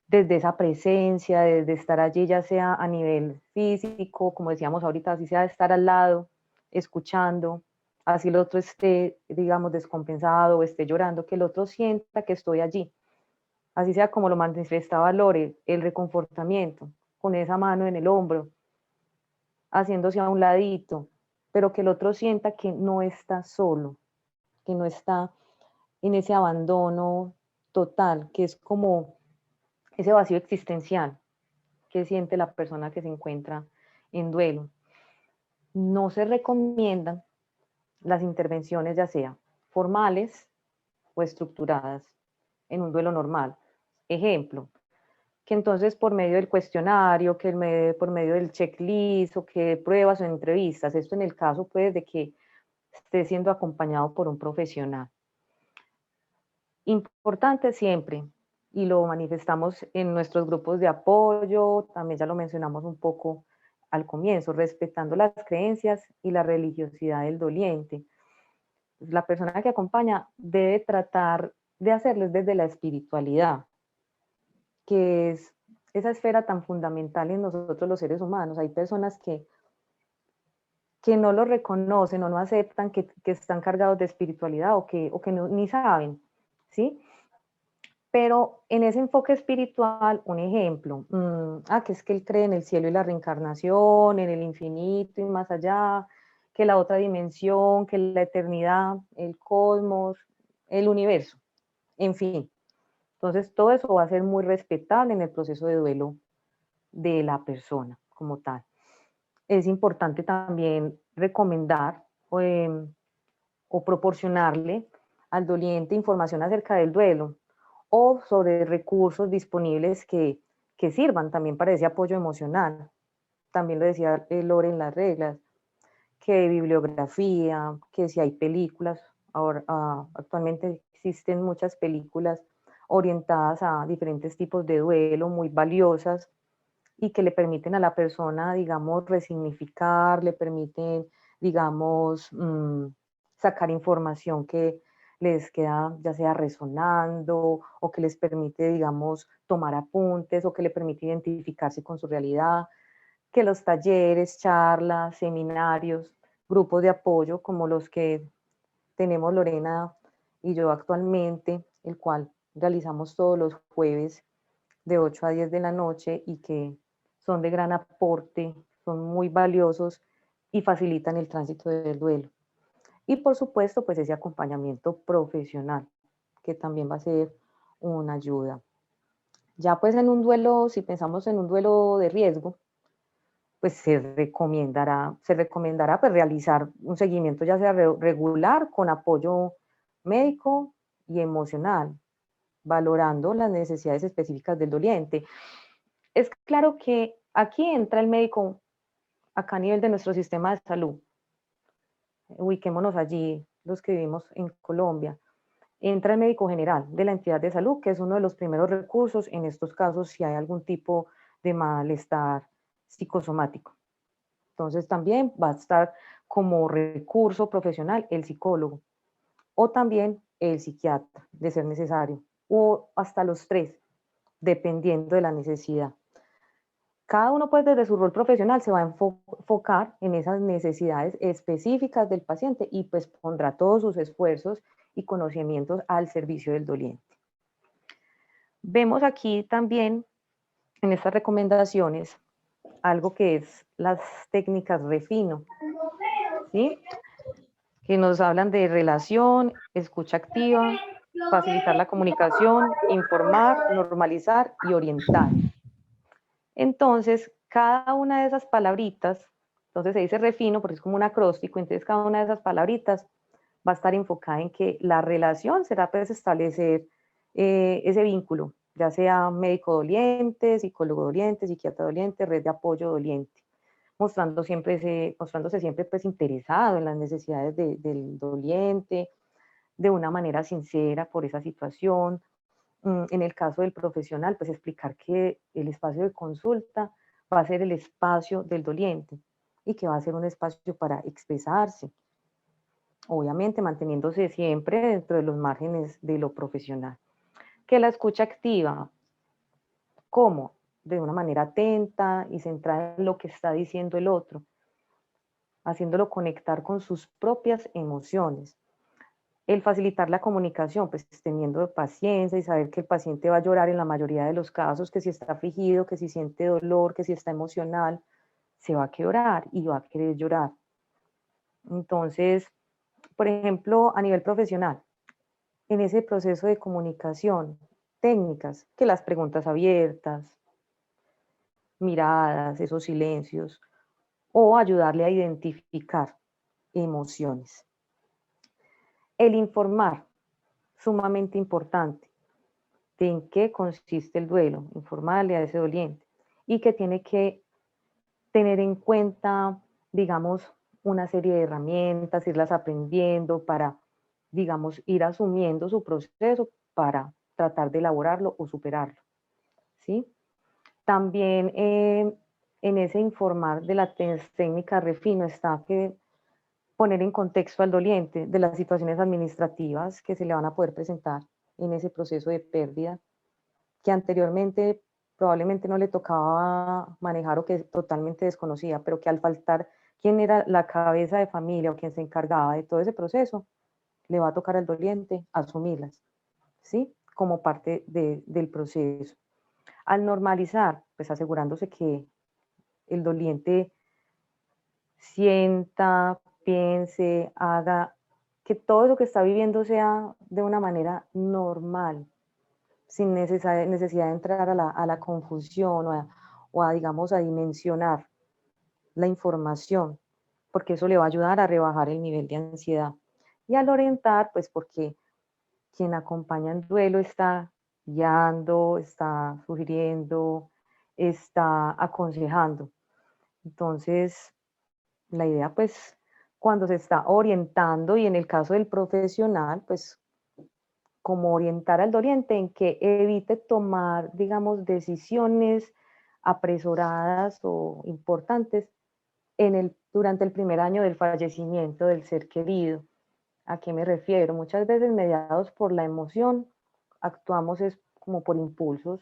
desde esa presencia, desde estar allí, ya sea a nivel físico, como decíamos ahorita, así sea estar al lado, escuchando, así el otro esté, digamos, descompensado o esté llorando, que el otro sienta que estoy allí. Así sea como lo manifestaba Lore, el reconfortamiento, con esa mano en el hombro, haciéndose a un ladito, pero que el otro sienta que no está solo, que no está en ese abandono total, que es como ese vacío existencial que siente la persona que se encuentra en duelo. No se recomiendan las intervenciones ya sea formales o estructuradas en un duelo normal. Ejemplo, que entonces por medio del cuestionario, por medio del checklist o que pruebas o entrevistas, esto en el caso pues de que esté siendo acompañado por un profesional. Importante siempre, y lo manifestamos en nuestros grupos de apoyo, también ya lo mencionamos un poco al comienzo, respetando las creencias y la religiosidad del doliente. La persona que acompaña debe tratar de hacerlo desde la espiritualidad, que es esa esfera tan fundamental en nosotros los seres humanos. Hay personas que no lo reconocen o no aceptan que están cargados de espiritualidad o que no, ni saben, ¿sí? Pero en ese enfoque espiritual, un ejemplo, que es que él cree en el cielo y la reencarnación, en el infinito y más allá, que la otra dimensión, que la eternidad, el cosmos, el universo, en fin. Entonces, todo eso va a ser muy respetable en el proceso de duelo de la persona como tal. Es importante también recomendar o proporcionarle al doliente información acerca del duelo o sobre recursos disponibles que sirvan también para ese apoyo emocional. También lo decía Lore en las reglas, que bibliografía, que si hay películas, ahora, actualmente existen muchas películas orientadas a diferentes tipos de duelo muy valiosas y que le permiten a la persona, digamos, resignificar, le permiten, digamos, sacar información que les queda ya sea resonando o que les permite, digamos, tomar apuntes o que le permite identificarse con su realidad, que los talleres, charlas, seminarios, grupos de apoyo como los que tenemos Lorena y yo actualmente, el cual realizamos todos los jueves de 8 a 10 de la noche y que son de gran aporte, son muy valiosos y facilitan el tránsito del duelo. Y por supuesto, pues ese acompañamiento profesional, que también va a ser una ayuda. Ya pues en un duelo, si pensamos en un duelo de riesgo, pues se recomendará pues realizar un seguimiento ya sea regular con apoyo médico y emocional, valorando las necesidades específicas del doliente. Es claro que aquí entra el médico, acá a nivel de nuestro sistema de salud, ubiquémonos allí, los que vivimos en Colombia, entra el médico general de la entidad de salud, que es uno de los primeros recursos en estos casos si hay algún tipo de malestar psicosomático. Entonces también va a estar como recurso profesional el psicólogo o también el psiquiatra, de ser necesario, o hasta los tres, dependiendo de la necesidad. Cada uno pues desde su rol profesional se va a enfocar en esas necesidades específicas del paciente y pues pondrá todos sus esfuerzos y conocimientos al servicio del doliente. Vemos aquí también en estas recomendaciones algo que es las técnicas refino, ¿sí? Que nos hablan de relación, escucha activa, facilitar la comunicación, informar, normalizar y orientar. Entonces, cada una de esas palabritas, entonces se dice refino porque es como un acróstico, entonces cada una de esas palabritas va a estar enfocada en que la relación será pues establecer ese vínculo, ya sea médico doliente, psicólogo doliente, psiquiatra doliente, red de apoyo doliente, mostrándose siempre pues interesado en las necesidades del doliente, de una manera sincera por esa situación. En el caso del profesional, pues explicar que el espacio de consulta va a ser el espacio del doliente y que va a ser un espacio para expresarse, obviamente manteniéndose siempre dentro de los márgenes de lo profesional. Que la escucha activa, ¿cómo? De una manera atenta y centrada en lo que está diciendo el otro, haciéndolo conectar con sus propias emociones. El facilitar la comunicación, pues teniendo paciencia y saber que el paciente va a llorar en la mayoría de los casos, que si está afligido, que si siente dolor, que si está emocional, se va a quebrar y va a querer llorar. Entonces, por ejemplo, a nivel profesional, en ese proceso de comunicación, técnicas, que las preguntas abiertas, miradas, esos silencios, o ayudarle a identificar emociones. El informar, sumamente importante, de en qué consiste el duelo, informarle a ese doliente, y que tiene que tener en cuenta, digamos, una serie de herramientas, irlas aprendiendo para, digamos, ir asumiendo su proceso para tratar de elaborarlo o superarlo, ¿sí? También en ese informar de la técnica refino está que poner en contexto al doliente de las situaciones administrativas que se le van a poder presentar en ese proceso de pérdida, que anteriormente probablemente no le tocaba manejar o que totalmente desconocía, pero que al faltar quien era la cabeza de familia o quien se encargaba de todo ese proceso, le va a tocar al doliente asumirlas, ¿sí? Como parte del proceso. Al normalizar, pues asegurándose que el doliente sienta, piense, haga, que todo lo que está viviendo sea de una manera normal, sin necesidad de entrar a la confusión digamos, a dimensionar la información, porque eso le va a ayudar a rebajar el nivel de ansiedad. Y al orientar, pues porque quien acompaña en duelo está guiando, está sugiriendo, está aconsejando. Entonces, la idea, pues, cuando se está orientando, y en el caso del profesional, pues, como orientar al doliente en que evite tomar, digamos, decisiones apresuradas o importantes durante el primer año del fallecimiento del ser querido. ¿A qué me refiero? Muchas veces mediados por la emoción, actuamos es como por impulsos,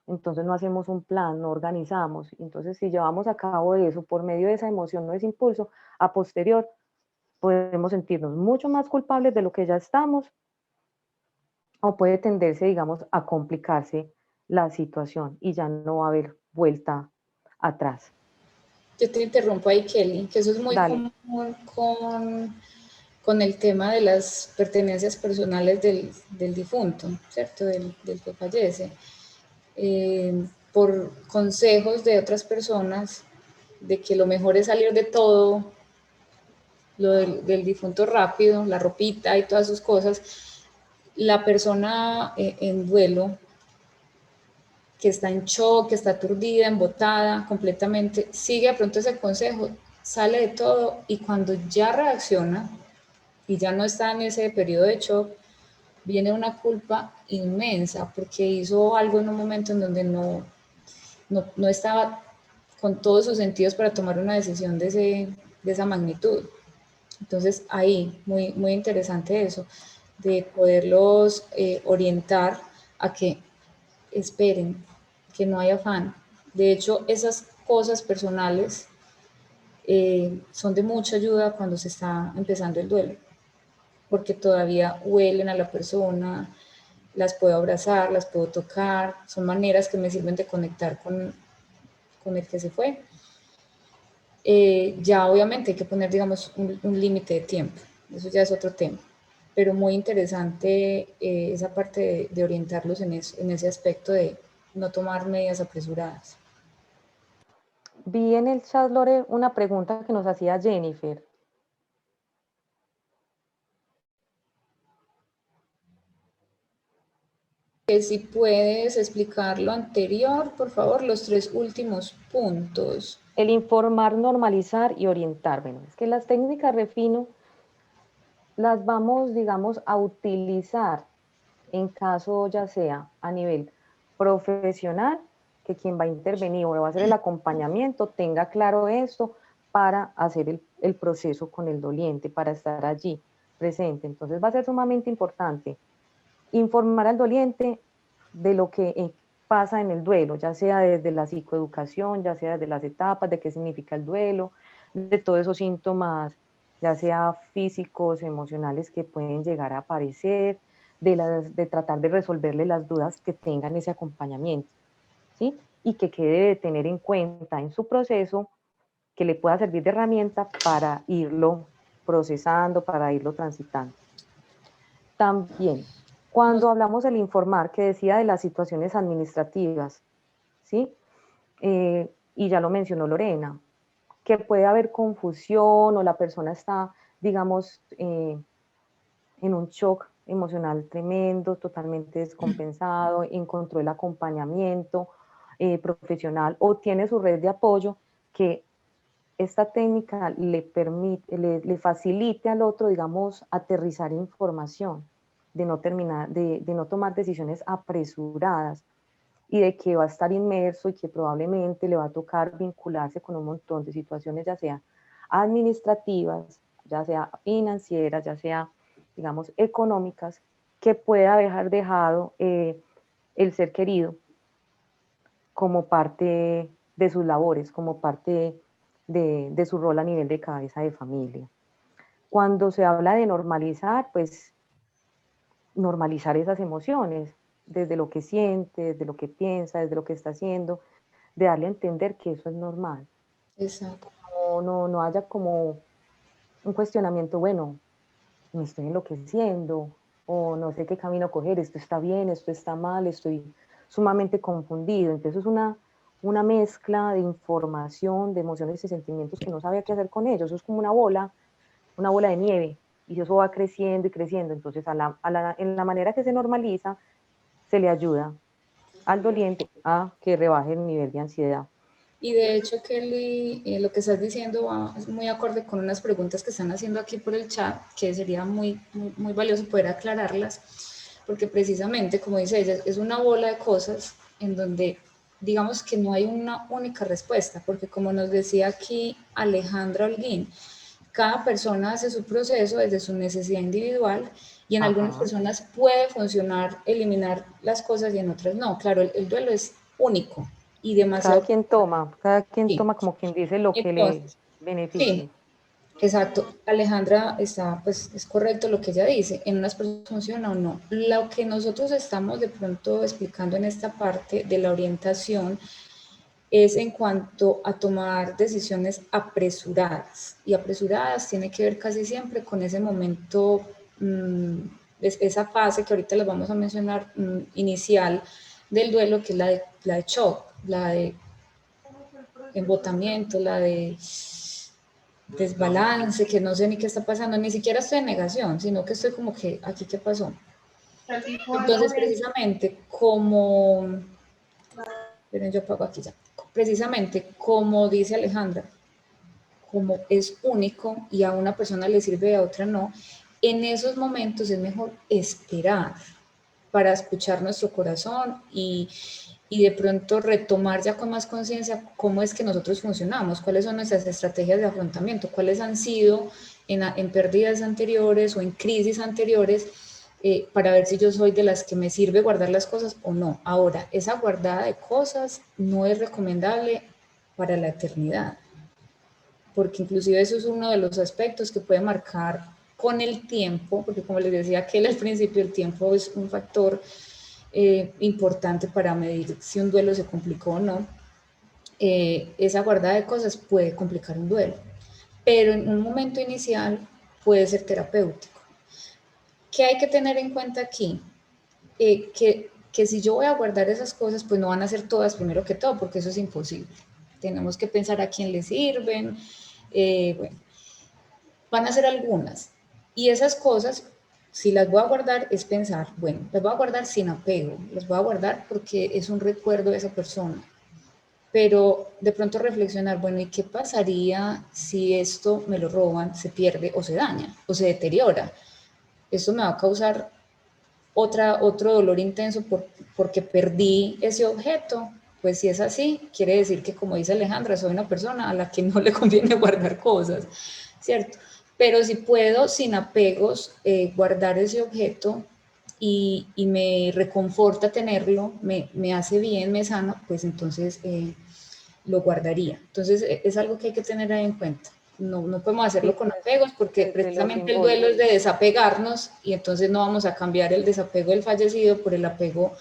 entonces no hacemos un plan, no organizamos. Entonces, si llevamos a cabo eso por medio de esa emoción, no es impulso, a posterior podemos sentirnos mucho más culpables de lo que ya estamos, o puede tenderse, digamos, a complicarse la situación y ya no va a haber vuelta atrás. Yo te interrumpo ahí, Kelly, que eso es muy Dale. común con el tema de las pertenencias personales del difunto, ¿cierto? Del que fallece. Por consejos de otras personas de que lo mejor es salir de todo, lo del difunto rápido, la ropita y todas sus cosas, la persona en duelo, que está en shock, que está aturdida, embotada completamente, sigue de pronto ese consejo, sale de todo y cuando ya reacciona y ya no está en ese periodo de shock, viene una culpa inmensa porque hizo algo en un momento en donde no estaba con todos sus sentidos para tomar una decisión de esa magnitud. Entonces ahí, muy, muy interesante eso, de poderlos orientar a que esperen, que no hay afán. De hecho, esas cosas personales son de mucha ayuda cuando se está empezando el duelo, porque todavía huelen a la persona, las puedo abrazar, las puedo tocar, son maneras que me sirven de conectar con el que se fue. Ya obviamente hay que poner, digamos, un límite de tiempo, eso ya es otro tema, pero muy interesante esa parte de orientarlos en ese aspecto de no tomar medidas apresuradas. Vi en el chat, Lore, una pregunta que nos hacía Jennifer. Que si puedes explicar lo anterior, por favor, los 3 últimos puntos. El informar, normalizar y orientar. Bueno, es que las técnicas refino las vamos, digamos, a utilizar en caso ya sea a nivel profesional, que quien va a intervenir o va a hacer el acompañamiento tenga claro esto para hacer el proceso con el doliente, para estar allí presente. Entonces va a ser sumamente importante informar al doliente de lo que pasa en el duelo, ya sea desde la psicoeducación, ya sea desde las etapas, de qué significa el duelo, de todos esos síntomas, ya sea físicos, emocionales que pueden llegar a aparecer, de tratar de resolverle las dudas que tengan ese acompañamiento, ¿sí? Y que debe de tener en cuenta en su proceso, que le pueda servir de herramienta para irlo procesando, para irlo transitando. También, cuando hablamos del informar, que decía de las situaciones administrativas, ¿sí? Y ya lo mencionó Lorena, que puede haber confusión o la persona está, digamos, en un shock emocional tremendo, totalmente descompensado, encontró el acompañamiento profesional o tiene su red de apoyo, que esta técnica le permite, le facilite al otro, digamos, aterrizar información, de no tomar decisiones apresuradas y de que va a estar inmerso y que probablemente le va a tocar vincularse con un montón de situaciones, ya sea administrativas, ya sea financieras, ya sea, digamos, económicas, que pueda haber dejado el ser querido como parte de sus labores, como parte de su rol a nivel de cabeza de familia. Cuando se habla de normalizar, pues normalizar esas emociones, desde lo que siente, desde lo que piensa, desde lo que está haciendo, de darle a entender que eso es normal. Exacto. No haya como un cuestionamiento, bueno, me estoy enloqueciendo, o no sé qué camino coger, esto está bien, esto está mal, estoy sumamente confundido. Entonces es una mezcla de información, de emociones y sentimientos que no sabía qué hacer con ellos. Eso es como una bola de nieve y eso va creciendo y creciendo. Entonces, en la manera que se normaliza, se le ayuda al doliente a que rebaje el nivel de ansiedad. Y de hecho, Kelly, lo que estás diciendo es muy acorde con unas preguntas que están haciendo aquí por el chat, que sería muy valioso poder aclararlas, porque precisamente, como dice ella, es una bola de cosas en donde digamos que no hay una única respuesta, porque como nos decía aquí Alejandra Holguín, cada persona hace su proceso desde su necesidad individual y en algunas personas puede funcionar eliminar las cosas y en otras no. Claro, el duelo es único y demasiado. Cada quien Sí. toma como quien dice lo que le Entonces, beneficie. sí, exacto. Alejandra está, pues es correcto lo que ella dice, en unas personas funciona o no. Lo que nosotros estamos de pronto explicando en esta parte de la orientación es en cuanto a tomar decisiones apresuradas. Y apresuradas tiene que ver casi siempre con ese momento, esa fase que ahorita les vamos a mencionar, inicial del duelo, que es la de shock, la de embotamiento, la de desbalance, que no sé ni qué está pasando, ni siquiera estoy en negación, sino que estoy como que, ¿aquí qué pasó? Entonces, precisamente, pero yo apago aquí ya. Precisamente, como dice Alejandra, como es único y a una persona le sirve y a otra no, en esos momentos es mejor esperar para escuchar nuestro corazón y de pronto retomar ya con más conciencia cómo es que nosotros funcionamos, cuáles son nuestras estrategias de afrontamiento, cuáles han sido en pérdidas anteriores o en crisis anteriores, para ver si yo soy de las que me sirve guardar las cosas o no. Ahora, esa guardada de cosas no es recomendable para la eternidad, porque inclusive eso es uno de los aspectos que puede marcar con el tiempo, porque como les decía que al principio el tiempo es un factor importante para medir si un duelo se complicó o no. Esa guardada de cosas puede complicar un duelo, pero en un momento inicial puede ser terapéutico. ¿Qué hay que tener en cuenta aquí? Que si yo voy a guardar esas cosas, pues no van a ser todas primero que todo, porque eso es imposible. Tenemos que pensar a quién le sirven, bueno, van a ser algunas. Y esas cosas, si las voy a guardar, es pensar, bueno, las voy a guardar sin apego, las voy a guardar porque es un recuerdo de esa persona. Pero de pronto reflexionar, bueno, ¿y qué pasaría si esto me lo roban, se pierde o se daña o se deteriora? Esto me va a causar otro dolor intenso porque perdí ese objeto. Pues si es así, quiere decir que, como dice Alejandra, soy una persona a la que no le conviene guardar cosas, ¿cierto? Pero si puedo, sin apegos, guardar ese objeto y me reconforta tenerlo, me hace bien, me sana, pues entonces lo guardaría. Entonces es algo que hay que tener ahí en cuenta. No podemos hacerlo Sí, con pues, apegos porque desde lo precisamente el duelo simbólico. es de desapegarnos y entonces no vamos a cambiar el desapego del fallecido por el apego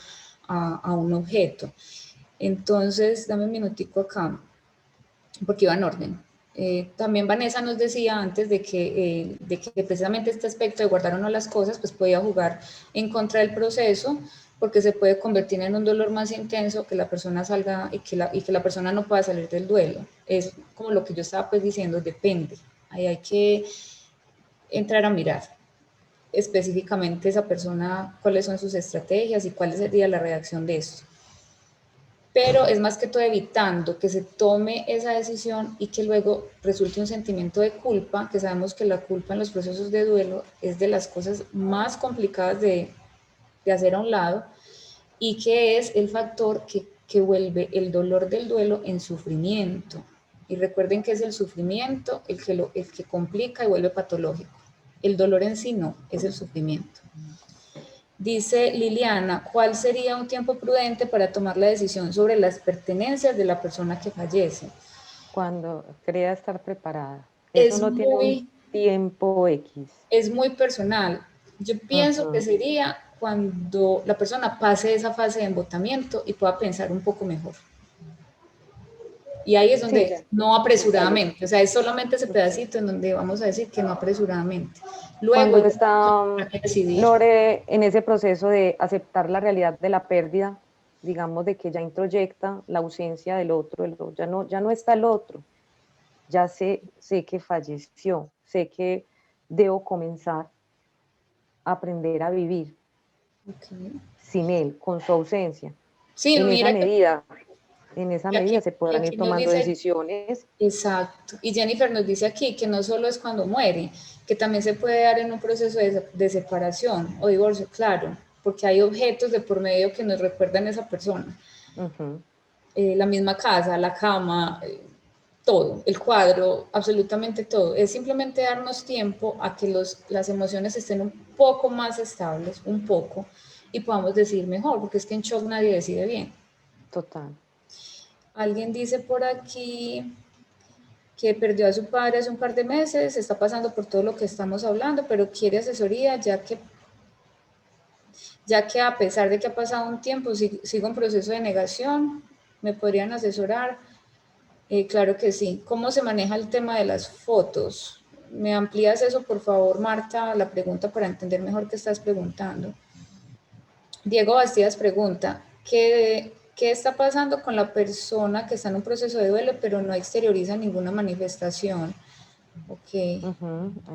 a un objeto. Entonces, dame un minutico acá, porque iba en orden. También Vanessa nos decía antes de que precisamente este aspecto de guardar o no las cosas, pues podía jugar en contra del proceso, porque se puede convertir en un dolor más intenso, que la persona salga y que la persona no pueda salir del duelo. Es como lo que yo estaba pues diciendo, depende. Ahí hay que entrar a mirar específicamente esa persona, cuáles son sus estrategias y cuál sería la reacción de esto. Pero es más que todo evitando que se tome esa decisión y que luego resulte un sentimiento de culpa, que sabemos que la culpa en los procesos de duelo es de las cosas más complicadas de hacer a un lado y que es el factor que vuelve el dolor del duelo en sufrimiento. Y recuerden que es el sufrimiento el que complica y vuelve patológico. El dolor en sí no, es el sufrimiento. Dice Liliana, ¿cuál sería un tiempo prudente para tomar la decisión sobre las pertenencias de la persona que fallece? Cuando crea estar preparada. Eso Es no tiene un muy, tiempo X. es muy personal. Yo pienso que sería cuando la persona pase esa fase de embotamiento y pueda pensar un poco mejor. Y ahí es Sí, donde no apresuradamente, o sea, es solamente ese pedacito en donde vamos a decir que no apresuradamente. Luego, cuando está hay que decidir. Lore en ese proceso de aceptar la realidad de la pérdida, digamos de que ya introyecta la ausencia del otro, ya no está el otro, ya sé que falleció, sé que debo comenzar a aprender a vivir sin él, con su ausencia. Sí, En esa mira medida, en esa medida se y podrán ir aquí nos tomando dice, decisiones. exacto, y Jennifer nos dice aquí que no solo es cuando muere, que también se puede dar en un proceso de separación o divorcio, claro, porque hay objetos de por medio que nos recuerdan a esa persona. La misma casa, la cama, todo, el cuadro, absolutamente todo. Es simplemente darnos tiempo a que las emociones estén un poco más estables, un poco, y podamos decidir mejor, porque es que en shock nadie decide bien. Total. Alguien dice por aquí que perdió a su padre hace un par de meses, está pasando por todo lo que estamos hablando, pero quiere asesoría, ya que a pesar de que ha pasado un tiempo, sigo en proceso de negación, ¿me podrían asesorar? Claro que sí. ¿Cómo se maneja el tema de las fotos? ¿Me amplías eso, por favor, Marta, la pregunta para entender mejor qué estás preguntando? Diego Bastidas pregunta, ¿qué está pasando con la persona que está en un proceso de duelo pero no exterioriza ninguna manifestación? Ok.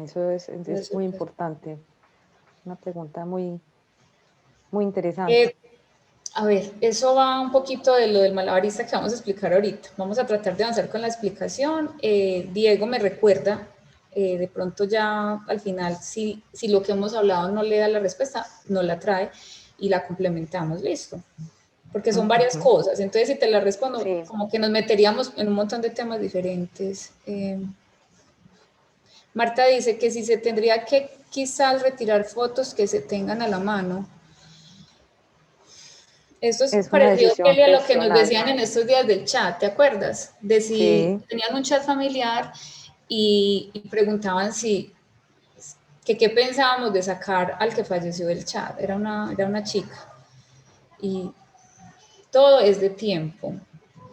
Eso es muy importante. Una pregunta muy, muy interesante. A ver, eso va un poquito de lo del malabarista que vamos a explicar ahorita. Vamos a tratar de avanzar con la explicación. Diego me recuerda, de pronto ya al final, si lo que hemos hablado no le da la respuesta, no la trae y la complementamos, listo. Porque son varias cosas, entonces si te la respondo, Sí. como que nos meteríamos en un montón de temas diferentes. Marta dice que si se tendría que quizás retirar fotos que se tengan a la mano. Esto es Es una parecido, decisión Kelly, a lo que nos personal. decían en estos días del chat, ¿te acuerdas? De si Sí. tenían un chat familiar y preguntaban que qué pensábamos de sacar al que falleció del chat. Era una chica. Y todo es de tiempo.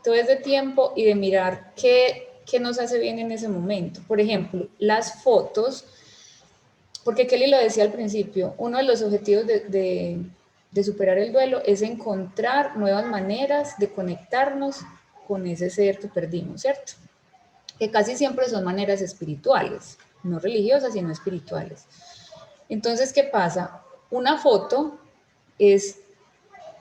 Todo es de tiempo y de mirar qué nos hace bien en ese momento. Por ejemplo, las fotos, porque Kelly lo decía al principio, uno de los objetivos de superar el duelo es encontrar nuevas maneras de conectarnos con ese ser que perdimos, ¿cierto? Que casi siempre son maneras espirituales, no religiosas, sino espirituales. Entonces, ¿qué pasa? Una foto es,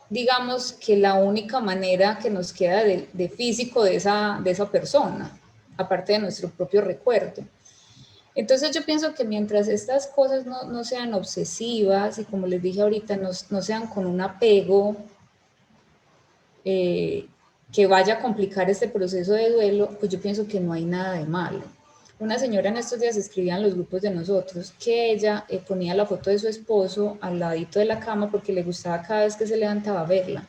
digamos, que la única manera que nos queda de físico de esa persona, aparte de nuestro propio recuerdo. Entonces yo pienso que mientras estas cosas no sean obsesivas y como les dije ahorita, no sean con un apego que vaya a complicar este proceso de duelo, pues yo pienso que no hay nada de malo. Una señora en estos días escribía en los grupos de nosotros que ella ponía la foto de su esposo al ladito de la cama porque le gustaba cada vez que se levantaba verla.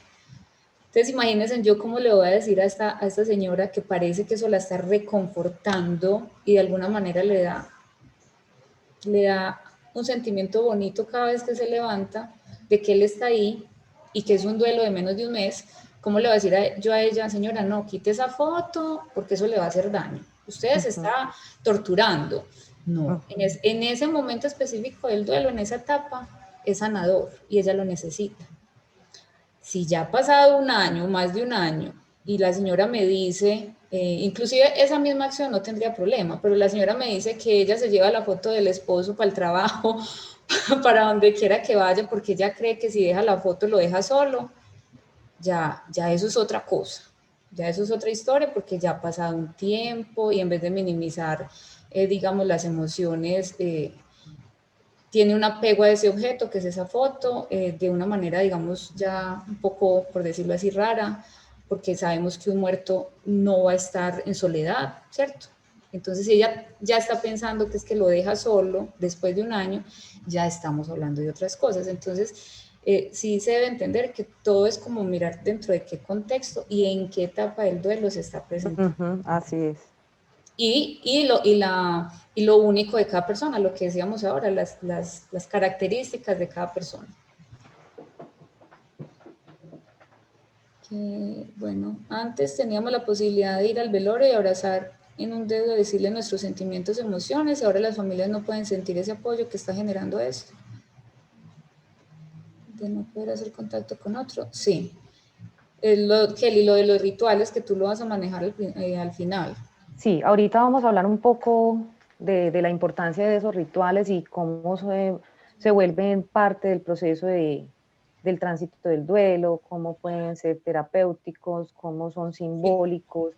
Entonces imagínense yo cómo le voy a decir a esta señora que parece que eso la está reconfortando y de alguna manera le da un sentimiento bonito cada vez que se levanta, de que él está ahí y que es un duelo de menos de un mes. ¿Cómo le voy a decir yo a ella, señora, no, quite esa foto porque eso le va a hacer daño? Usted se está torturando. No, en ese momento específico del duelo, en esa etapa, es sanador y ella lo necesita. Si ya ha pasado un año, más de un año, y la señora me dice, inclusive esa misma acción no tendría problema, pero la señora me dice que ella se lleva la foto del esposo para el trabajo, para donde quiera que vaya, porque ella cree que si deja la foto lo deja solo, ya eso es otra cosa, ya eso es otra historia, porque ya ha pasado un tiempo y en vez de minimizar, digamos, las emociones, tiene un apego a ese objeto, que es esa foto, de una manera, digamos, ya un poco, por decirlo así, rara, porque sabemos que un muerto no va a estar en soledad, ¿cierto? Entonces, si ella ya está pensando que es que lo deja solo después de un año, ya estamos hablando de otras cosas. Entonces, sí se debe entender que todo es como mirar dentro de qué contexto y en qué etapa del duelo se está presentando. Así es. Y lo único de cada persona, lo que decíamos ahora, las características de cada persona. Bueno, antes teníamos la posibilidad de ir al velorio y abrazar en un dedo, decirle nuestros sentimientos, emociones, y ahora las familias no pueden sentir ese apoyo que está generando esto. De no poder hacer contacto con otro, sí. Kelly, lo de los rituales que tú lo vas a manejar al final. Sí, ahorita vamos a hablar un poco de la importancia de esos rituales y cómo se vuelven parte del proceso del tránsito del duelo, cómo pueden ser terapéuticos, cómo son simbólicos,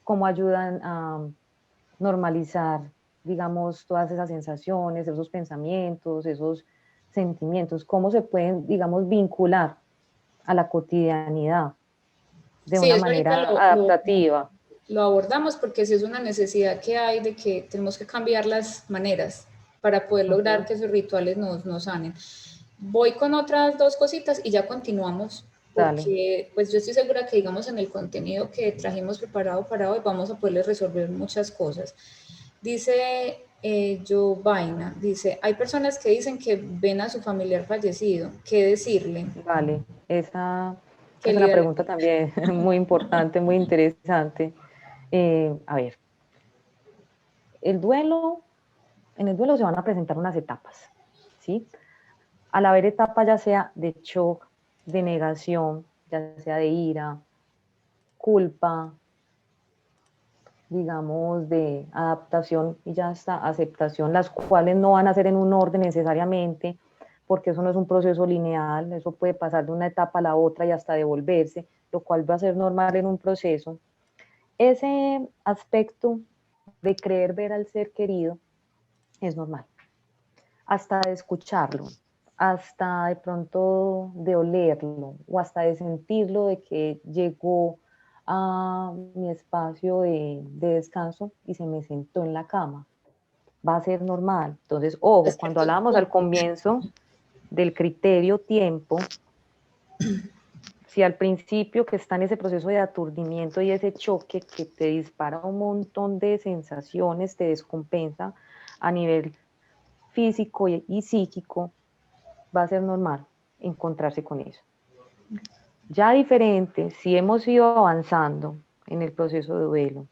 cómo ayudan a normalizar, digamos, todas esas sensaciones, esos pensamientos, esos sentimientos, cómo se pueden, digamos, vincular a la cotidianidad de Sí, una eso ahorita manera adaptativa. lo abordamos porque sí es una necesidad que hay de que tenemos que cambiar las maneras para poder lograr que esos rituales nos sanen. Voy con otras dos cositas y ya continuamos, Dale. porque pues yo estoy segura que digamos en el contenido que trajimos preparado para hoy vamos a poderles resolver muchas cosas. Dice Joe Vaina, dice, hay personas que dicen que ven a su familiar fallecido, ¿qué decirle? Vale, esa Que es una lider- pregunta también muy importante, muy interesante. A ver, el duelo, en el duelo se van a presentar unas etapas, ¿sí? Al haber etapas ya sea de shock, de negación, ya sea de ira, culpa, digamos, de adaptación y ya hasta aceptación, las cuales no van a ser en un orden necesariamente, porque eso no es un proceso lineal, eso puede pasar de una etapa a la otra y hasta devolverse, lo cual va a ser normal en un proceso. Ese aspecto de creer ver al ser querido es normal, hasta de escucharlo, hasta de pronto de olerlo o hasta de sentirlo de que llegó a mi espacio de descanso y se me sentó en la cama. Va a ser normal. Entonces, ojo, cuando hablábamos al comienzo del criterio tiempo, si al principio que está en ese proceso de aturdimiento y ese choque que te dispara un montón de sensaciones, te descompensa a nivel físico y psíquico, va a ser normal encontrarse con eso. Ya diferente, si hemos ido avanzando en el proceso de duelo,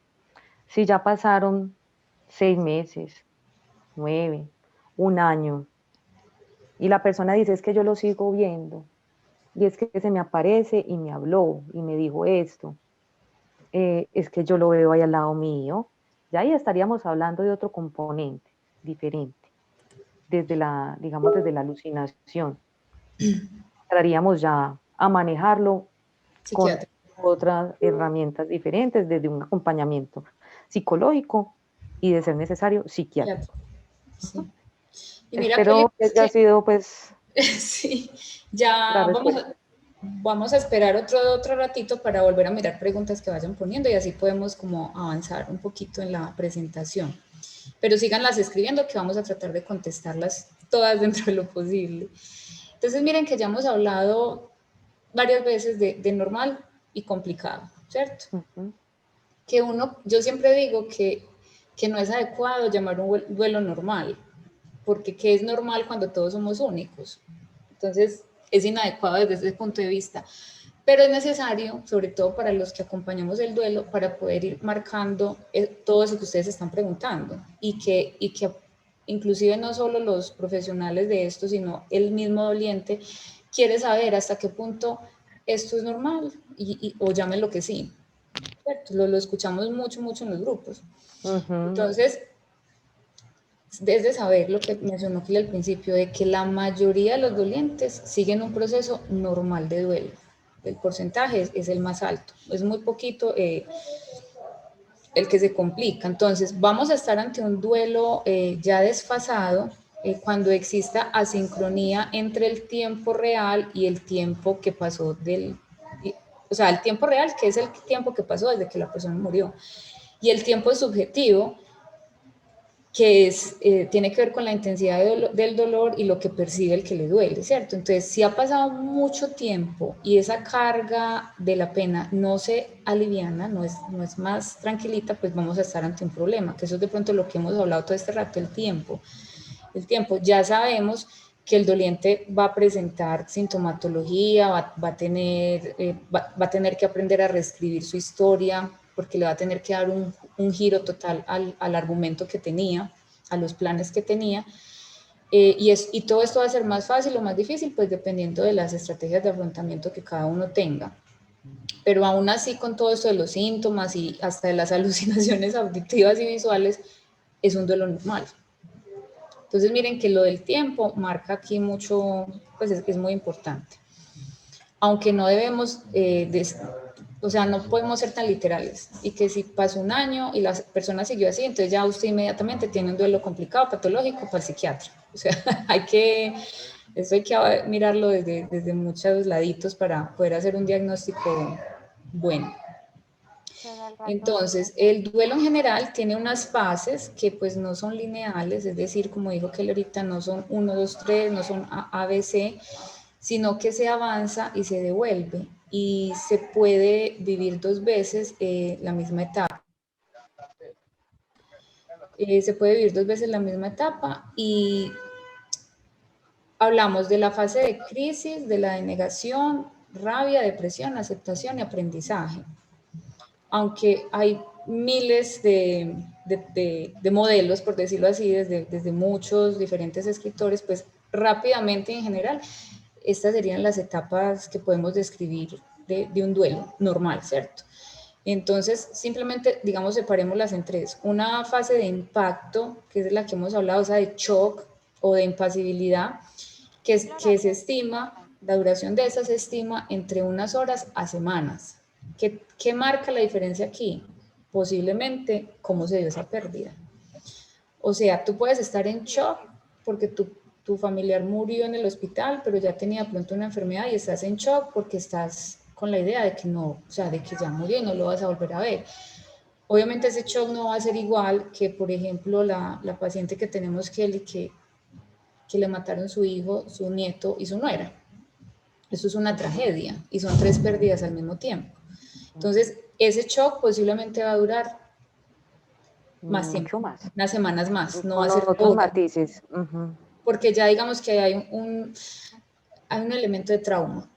si ya pasaron 6 meses, 9, un año, y la persona dice es que yo lo sigo viendo, y es que se me aparece y me habló y me dijo esto, es que yo lo veo ahí al lado mío, ya ahí estaríamos hablando de otro componente diferente, desde la, digamos, desde la alucinación. Entraríamos ya a manejarlo con Psiquiatra. otras herramientas diferentes, desde un acompañamiento psicológico y, de ser necesario, psiquiátrico. Sí. Y mira, Kelly, Espero que es haya que sido, pues, sí, la ya respuesta. vamos a esperar otro ratito para volver a mirar preguntas que vayan poniendo y así podemos como avanzar un poquito en la presentación. Pero síganlas escribiendo que vamos a tratar de contestarlas todas dentro de lo posible. Entonces miren que ya hemos hablado varias veces de normal y complicado, ¿cierto? Que yo siempre digo que no es adecuado llamar un duelo normal, porque ¿qué es normal cuando todos somos únicos? Entonces es inadecuado desde ese punto de vista, pero es necesario, sobre todo para los que acompañamos el duelo, para poder ir marcando todo eso que ustedes están preguntando y que inclusive no solo los profesionales de esto, sino el mismo doliente quiere saber hasta qué punto esto es normal o llámenlo que sí. ¿Cierto? Lo escuchamos mucho en los grupos. Entonces, desde saber lo que mencionó aquí al principio, de que la mayoría de los dolientes siguen un proceso normal de duelo. El porcentaje es el más alto, es muy poquito el que se complica. Entonces, vamos a estar ante un duelo ya desfasado cuando exista asincronía entre el tiempo real y el tiempo que pasó o sea, el tiempo real, que es el tiempo que pasó desde que la persona murió, y el tiempo subjetivo, que tiene que ver con la intensidad del dolor y lo que percibe el que le duele, ¿cierto? Entonces, si ha pasado mucho tiempo y esa carga de la pena no se aliviana, no es más tranquilita, pues vamos a estar ante un problema, que eso es de pronto lo que hemos hablado todo este rato, el tiempo. El tiempo, ya sabemos que el doliente va a presentar sintomatología, va a tener que aprender a reescribir su historia, porque le va a tener que dar un giro total al argumento que tenía, a los planes que tenía, y todo esto va a ser más fácil o más difícil, pues dependiendo de las estrategias de afrontamiento que cada uno tenga. Pero aún así, con todo esto de los síntomas y hasta de las alucinaciones auditivas y visuales, es un duelo normal. Entonces miren que lo del tiempo marca aquí mucho, pues es muy importante. Aunque no debemos, o sea, no podemos ser tan literales, y que si pasó un año y la persona siguió así, entonces ya usted inmediatamente tiene un duelo complicado, patológico para el psiquiatra. O sea, eso hay que mirarlo desde muchos laditos para poder hacer un diagnóstico bueno. Entonces, el duelo en general tiene unas fases que pues no son lineales, es decir, como dijo Kelly ahorita, no son 1, 2, 3, no son A, B, C, sino que se avanza y se devuelve, y se puede vivir 2 veces la misma etapa. Se puede vivir 2 veces la misma etapa, y hablamos de la fase de crisis, de la denegación, rabia, depresión, aceptación y aprendizaje. Aunque hay miles de modelos, por decirlo así, desde muchos diferentes escritores, pues rápidamente en general, estas serían las etapas que podemos describir de un duelo normal, ¿cierto? Entonces, simplemente, digamos, separémoslas en 3. Una fase de impacto, que es de la que hemos hablado, o sea, de shock o de impasibilidad, que se estima, la duración de esa se estima entre unas horas a semanas. ¿Qué marca la diferencia aquí? Posiblemente cómo se dio esa pérdida. O sea, tú puedes estar en shock porque tu familiar murió en el hospital, pero ya tenía pronto una enfermedad, y estás en shock porque estás con la idea de que no, o sea, de que ya murió y no lo vas a volver a ver. Obviamente ese shock no va a ser igual que, por ejemplo, la paciente que tenemos, Kelly, que le mataron su hijo, su nieto y su nuera. Eso es una tragedia, y son 3 pérdidas al mismo tiempo. Entonces, ese shock posiblemente va a durar más tiempo, unas semanas más, no va a ser otros matices. Uh-huh. Porque ya digamos que hay un elemento de trauma.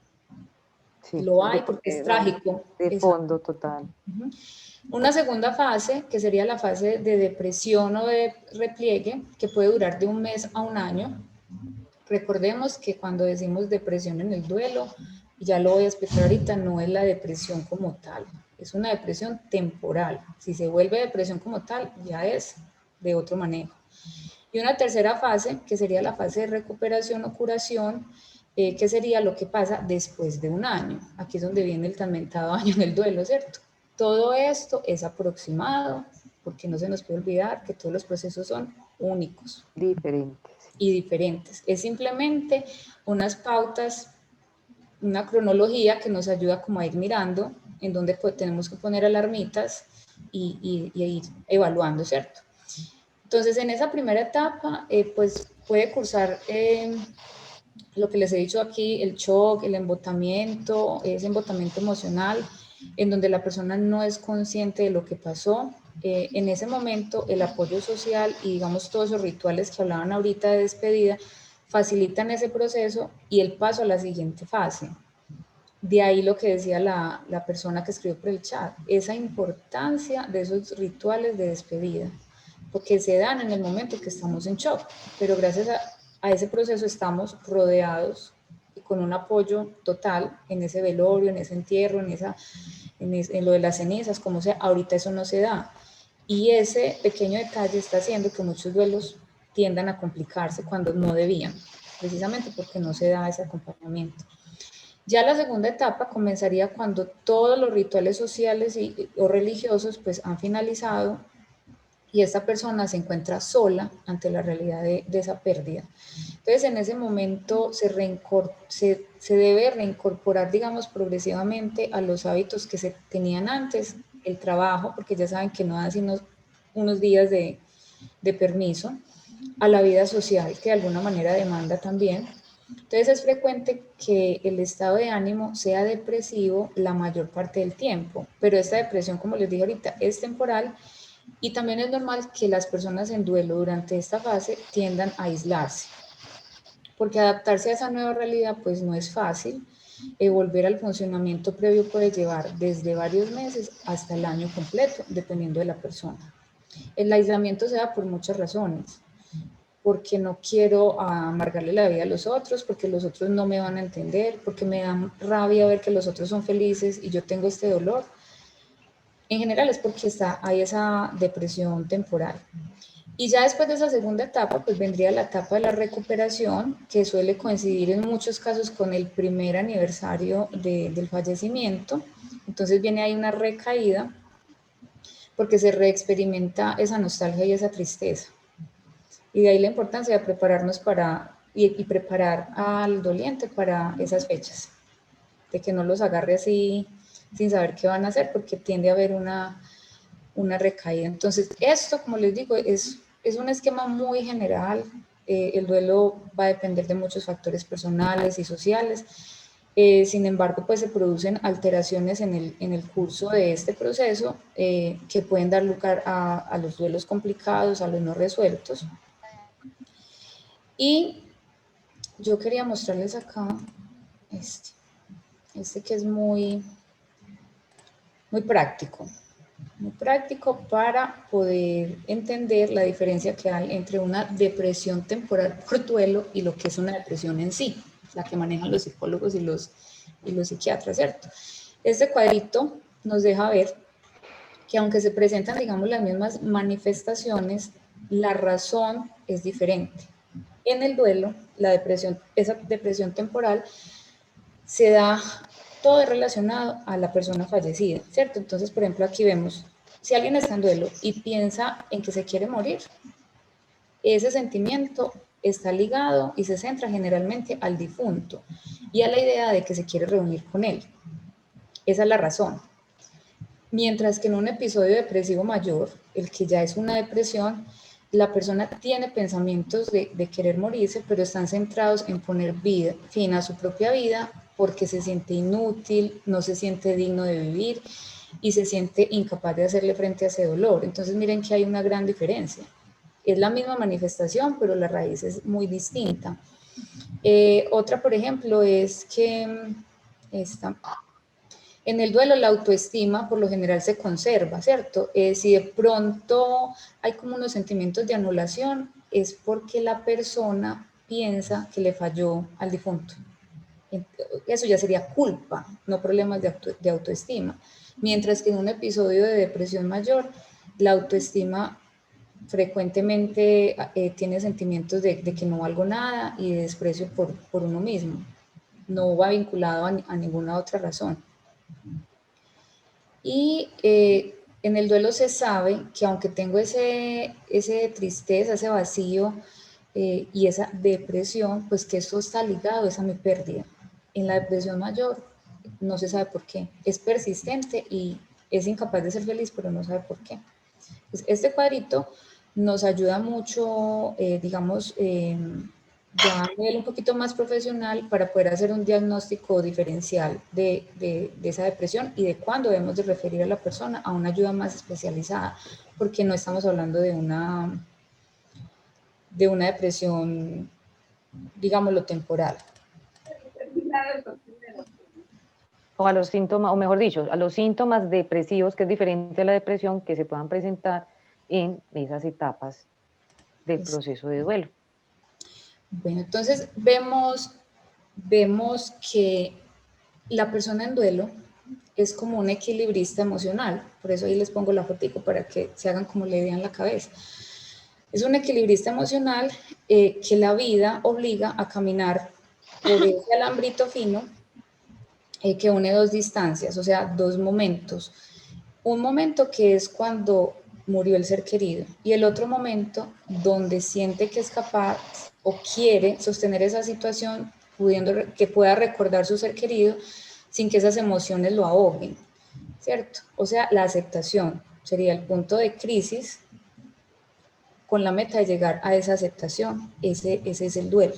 Sí, lo hay porque es trágico. De fondo total. Uh-huh. Una segunda fase, que sería la fase de depresión o de repliegue, que puede durar de 1 mes a 1 año. Recordemos que cuando decimos depresión en el duelo, ya lo voy a explicar ahorita, no es la depresión como tal, es una depresión temporal. Si se vuelve depresión como tal, ya es de otro manejo. Y una tercera fase, que sería la fase de recuperación o curación, que sería lo que pasa después de 1 año. Aquí es donde viene el tan mentado año en el duelo, ¿cierto? Todo esto es aproximado, porque no se nos puede olvidar que todos los procesos son únicos. Diferentes. Es simplemente unas pautas, una cronología que nos ayuda como a ir mirando en donde tenemos que poner alarmitas y ir evaluando, ¿cierto? Entonces, en esa primera etapa, pues puede cursar lo que les he dicho aquí, el shock, el embotamiento, ese embotamiento emocional, en donde la persona no es consciente de lo que pasó. En ese momento, el apoyo social y, digamos, todos esos rituales que hablaban ahorita de despedida facilitan ese proceso y el paso a la siguiente fase. De ahí lo que decía la persona que escribió por el chat, esa importancia de esos rituales de despedida, porque se dan en el momento que estamos en shock, pero gracias a ese proceso estamos rodeados y con un apoyo total en ese velorio, en ese entierro, en lo de las cenizas, como sea. Ahorita eso no se da, y ese pequeño detalle está haciendo que muchos duelos tiendan a complicarse cuando no debían, precisamente porque no se da ese acompañamiento. Ya la segunda etapa comenzaría cuando todos los rituales sociales o religiosos pues han finalizado, y esta persona se encuentra sola ante la realidad de esa pérdida. Entonces, en ese momento se debe reincorporar, digamos, progresivamente a los hábitos que se tenían antes, el trabajo, porque ya saben que no dan sino unos días de permiso, a la vida social, que de alguna manera demanda también. Entonces, es frecuente que el estado de ánimo sea depresivo la mayor parte del tiempo, pero esta depresión, como les dije ahorita, es temporal. Y también es normal que las personas en duelo durante esta fase tiendan a aislarse, porque adaptarse a esa nueva realidad pues no es fácil. Volver al funcionamiento previo puede llevar desde varios meses hasta el año completo, dependiendo de la persona. El aislamiento se da por muchas razones, porque no quiero amargarle la vida a los otros, porque los otros no me van a entender, porque me da rabia ver que los otros son felices y yo tengo este dolor. En general es porque hay esa depresión temporal. Y ya después de esa segunda etapa, pues vendría la etapa de la recuperación, que suele coincidir en muchos casos con el primer aniversario del fallecimiento. Entonces viene ahí una recaída, porque se reexperimenta esa nostalgia y esa tristeza. Y de ahí la importancia de prepararnos y preparar al doliente para esas fechas, de que no los agarre así sin saber qué van a hacer, porque tiende a haber una recaída. Entonces, esto, como les digo, es un esquema muy general. El duelo va a depender de muchos factores personales y sociales. Sin embargo, pues se producen alteraciones en el curso de este proceso que pueden dar lugar a los duelos complicados, a los no resueltos. Y yo quería mostrarles acá este que es muy práctico. Muy práctico para poder entender la diferencia que hay entre una depresión temporal por duelo y lo que es una depresión en sí, la que manejan los psicólogos y los psiquiatras, ¿cierto? Este cuadrito nos deja ver que aunque se presentan, digamos, las mismas manifestaciones, la razón es diferente. En el duelo, esa depresión temporal se da todo es relacionado a la persona fallecida, ¿cierto? Entonces, por ejemplo, aquí vemos, si alguien está en duelo y piensa en que se quiere morir, ese sentimiento está ligado y se centra generalmente al difunto y a la idea de que se quiere reunir con él. Esa es la razón. Mientras que en un episodio depresivo mayor, el que ya es una depresión, la persona tiene pensamientos de querer morirse, pero están centrados en poner fin a su propia vida porque se siente inútil, no se siente digno de vivir y se siente incapaz de hacerle frente a ese dolor. Entonces miren que hay una gran diferencia. Es la misma manifestación, pero la raíz es muy distinta. Otra, por ejemplo, es que en el duelo la autoestima por lo general se conserva, ¿cierto? Si de pronto hay como unos sentimientos de anulación, es porque la persona piensa que le falló al difunto. Eso ya sería culpa, no problemas de autoestima. Mientras que en un episodio de depresión mayor, la autoestima frecuentemente tiene sentimientos de que no valgo nada y de desprecio por uno mismo. No va vinculado a ninguna otra razón. Y en el duelo se sabe que aunque tengo ese tristeza, ese vacío y esa depresión, pues que esto está ligado a mi pérdida. En la depresión mayor no se sabe por qué. Es persistente y es incapaz de ser feliz, pero no sabe por qué. Pues este cuadrito nos ayuda mucho, digamos, ya a nivel un poquito más profesional para poder hacer un diagnóstico diferencial de esa depresión y de cuándo debemos de referir a la persona a una ayuda más especializada, porque no estamos hablando de una depresión, digámoslo, temporal. O a los síntomas, o mejor dicho, a los síntomas depresivos, que es diferente a la depresión, que se puedan presentar en esas etapas del proceso de duelo. Bueno, entonces vemos que la persona en duelo es como un equilibrista emocional, por eso ahí les pongo la fotico para que se hagan como la idea en la cabeza. Es un equilibrista emocional que la vida obliga a caminar por ese alambrito fino que une dos distancias, o sea, dos momentos. Un momento que es cuando murió el ser querido y el otro momento donde siente que es capaz o quiere sostener esa situación que pueda recordar su ser querido sin que esas emociones lo ahoguen, ¿cierto? O sea, la aceptación sería el punto de crisis con la meta de llegar a esa aceptación. Ese es el duelo.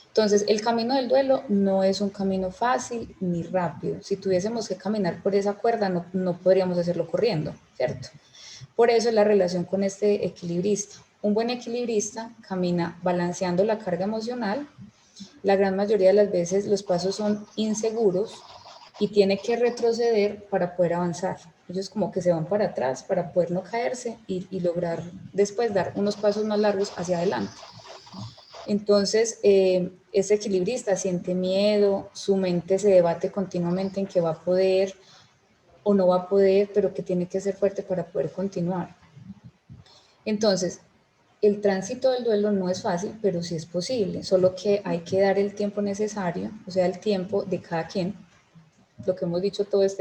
Entonces, el camino del duelo no es un camino fácil ni rápido. Si tuviésemos que caminar por esa cuerda, no podríamos hacerlo corriendo, ¿cierto? Por eso es la relación con este equilibrista. Un buen equilibrista camina balanceando la carga emocional. La gran mayoría de las veces los pasos son inseguros y tiene que retroceder para poder avanzar. Ellos como que se van para atrás para poder no caerse y lograr después dar unos pasos más largos hacia adelante. Entonces, ese equilibrista siente miedo, su mente se debate continuamente en que va a poder o no va a poder, pero que tiene que ser fuerte para poder continuar. Entonces, el tránsito del duelo no es fácil, pero sí es posible, solo que hay que dar el tiempo necesario, o sea, el tiempo de cada quien, lo que hemos dicho todos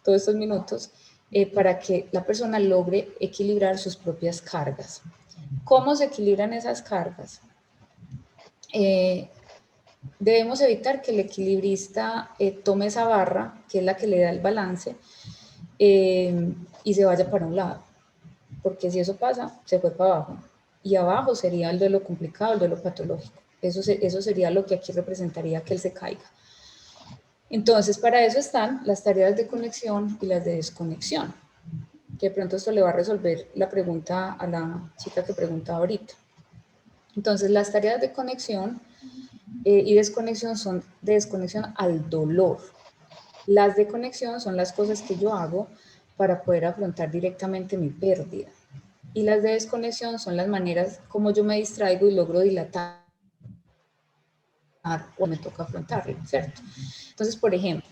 estos minutos, para que la persona logre equilibrar sus propias cargas. ¿Cómo se equilibran esas cargas? Debemos evitar que el equilibrista tome esa barra, que es la que le da el balance, y se vaya para un lado, porque si eso pasa, se fue para abajo, y abajo sería el duelo complicado, el duelo patológico. Eso sería lo que aquí representaría que él se caiga. Entonces, para eso están las tareas de conexión y las de desconexión, que de pronto esto le va a resolver la pregunta a la chica que preguntaba ahorita. Entonces, las tareas de conexión y desconexión son de desconexión al dolor. Las de conexión son las cosas que yo hago para poder afrontar directamente mi pérdida. Y las de desconexión son las maneras como yo me distraigo y logro dilatar o me toca afrontarlo, ¿cierto? Entonces, por ejemplo,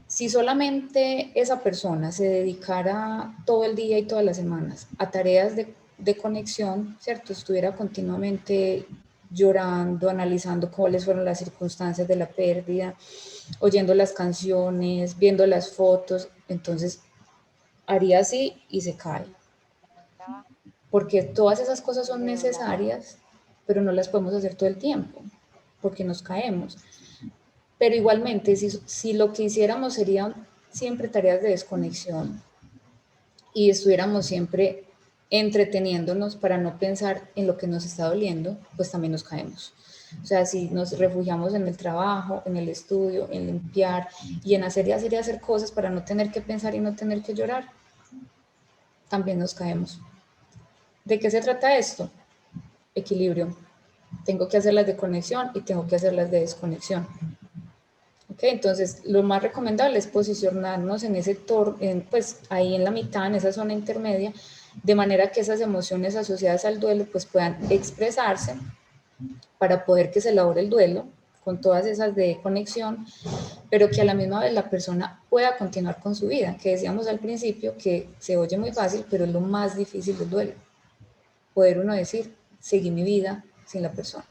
si solamente esa persona se dedicara todo el día y todas las semanas a tareas de conexión, ¿cierto? Estuviera continuamente llorando, analizando cuáles fueron las circunstancias de la pérdida, oyendo las canciones, viendo las fotos, entonces haría así y se cae. Porque todas esas cosas son necesarias, pero no las podemos hacer todo el tiempo, porque nos caemos. Pero igualmente, si lo que hiciéramos serían siempre tareas de desconexión y estuviéramos siempre entreteniéndonos para no pensar en lo que nos está doliendo, pues también nos caemos. O sea, si nos refugiamos en el trabajo, en el estudio, en limpiar y en hacer y hacer y hacer cosas para no tener que pensar y no tener que llorar, también nos caemos. ¿De qué se trata esto? Equilibrio. Tengo que hacer las de conexión y tengo que hacer las de desconexión. Okay, entonces, lo más recomendable es posicionarnos en ese pues ahí en la mitad, en esa zona intermedia, de manera que esas emociones asociadas al duelo pues puedan expresarse para poder que se elabore el duelo con todas esas de conexión, pero que a la misma vez la persona pueda continuar con su vida, que decíamos al principio que se oye muy fácil, pero es lo más difícil del duelo, poder uno decir, seguí mi vida sin la persona.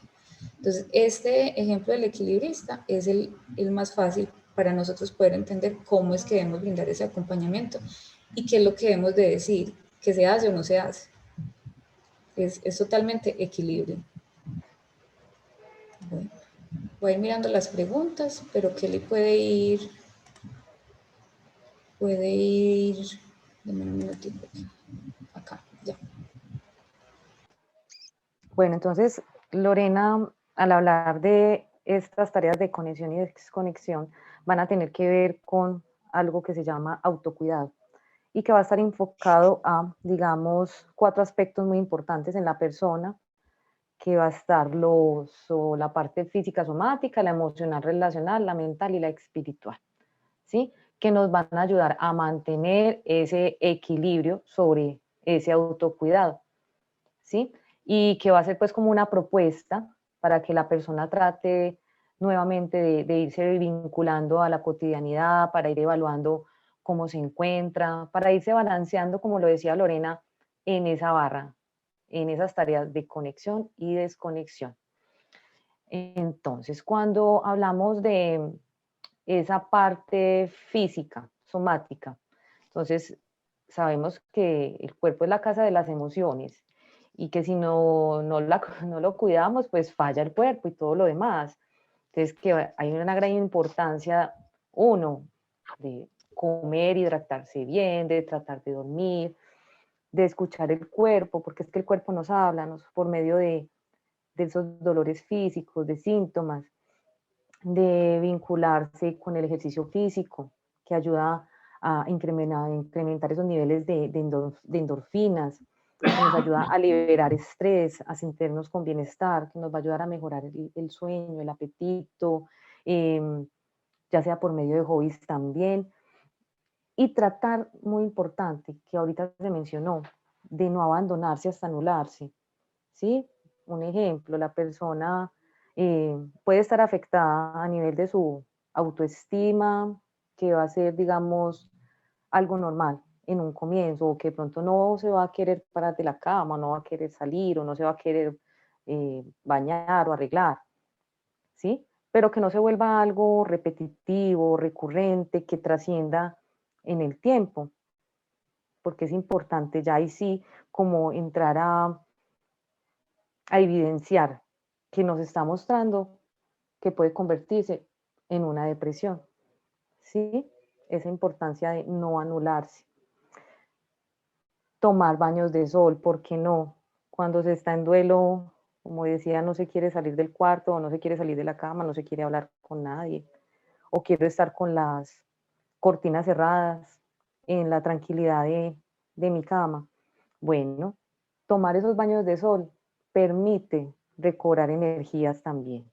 Entonces, este ejemplo del equilibrista es el más fácil para nosotros poder entender cómo es que debemos brindar ese acompañamiento y qué es lo que debemos de decir, que se hace o no se hace. Es totalmente equilibrio. Bueno, voy a ir mirando las preguntas, pero Kelly puede ir, dame un minutito, acá, ya. Bueno, entonces, Lorena, al hablar de estas tareas de conexión y desconexión, van a tener que ver con algo que se llama autocuidado y que va a estar enfocado a, digamos, 4 aspectos muy importantes en la persona, que va a estar la parte física somática, la emocional relacional, la mental y la espiritual, ¿sí? Que nos van a ayudar a mantener ese equilibrio sobre ese autocuidado, ¿sí? Y que va a ser pues como una propuesta para que la persona trate nuevamente de irse vinculando a la cotidianidad, para ir evaluando cómo se encuentra, para irse balanceando, como lo decía Lorena, en esa barra, en esas tareas de conexión y desconexión. Entonces, cuando hablamos de esa parte física, somática, entonces sabemos que el cuerpo es la casa de las emociones y que si no lo cuidamos, pues falla el cuerpo y todo lo demás. Entonces, que hay una gran importancia, uno, de comer, hidratarse bien, de tratar de dormir, de escuchar el cuerpo, porque es que el cuerpo nos habla por medio de esos dolores físicos, de síntomas, de vincularse con el ejercicio físico, que ayuda a incrementar esos niveles de endorfinas, que nos ayuda a liberar estrés, a sentirnos con bienestar, que nos va a ayudar a mejorar el sueño, el apetito, ya sea por medio de hobbies también. Y tratar, muy importante, que ahorita se mencionó, de no abandonarse hasta anularse, ¿sí? Un ejemplo, la persona puede estar afectada a nivel de su autoestima, que va a ser, digamos, algo normal. en un comienzo, o que de pronto no se va a querer parar de la cama, no va a querer salir, o no se va a querer bañar o arreglar, ¿sí? Pero que no se vuelva algo repetitivo, recurrente, que trascienda en el tiempo, porque es importante ya ahí sí como entrar a evidenciar que nos está mostrando que puede convertirse en una depresión, ¿sí? Esa importancia de no anularse. Tomar baños de sol, ¿por qué no? Cuando se está en duelo, como decía, no se quiere salir del cuarto, o no se quiere salir de la cama, no se quiere hablar con nadie, o quiero estar con las cortinas cerradas, en la tranquilidad de mi cama. Bueno, tomar esos baños de sol permite recobrar energías también.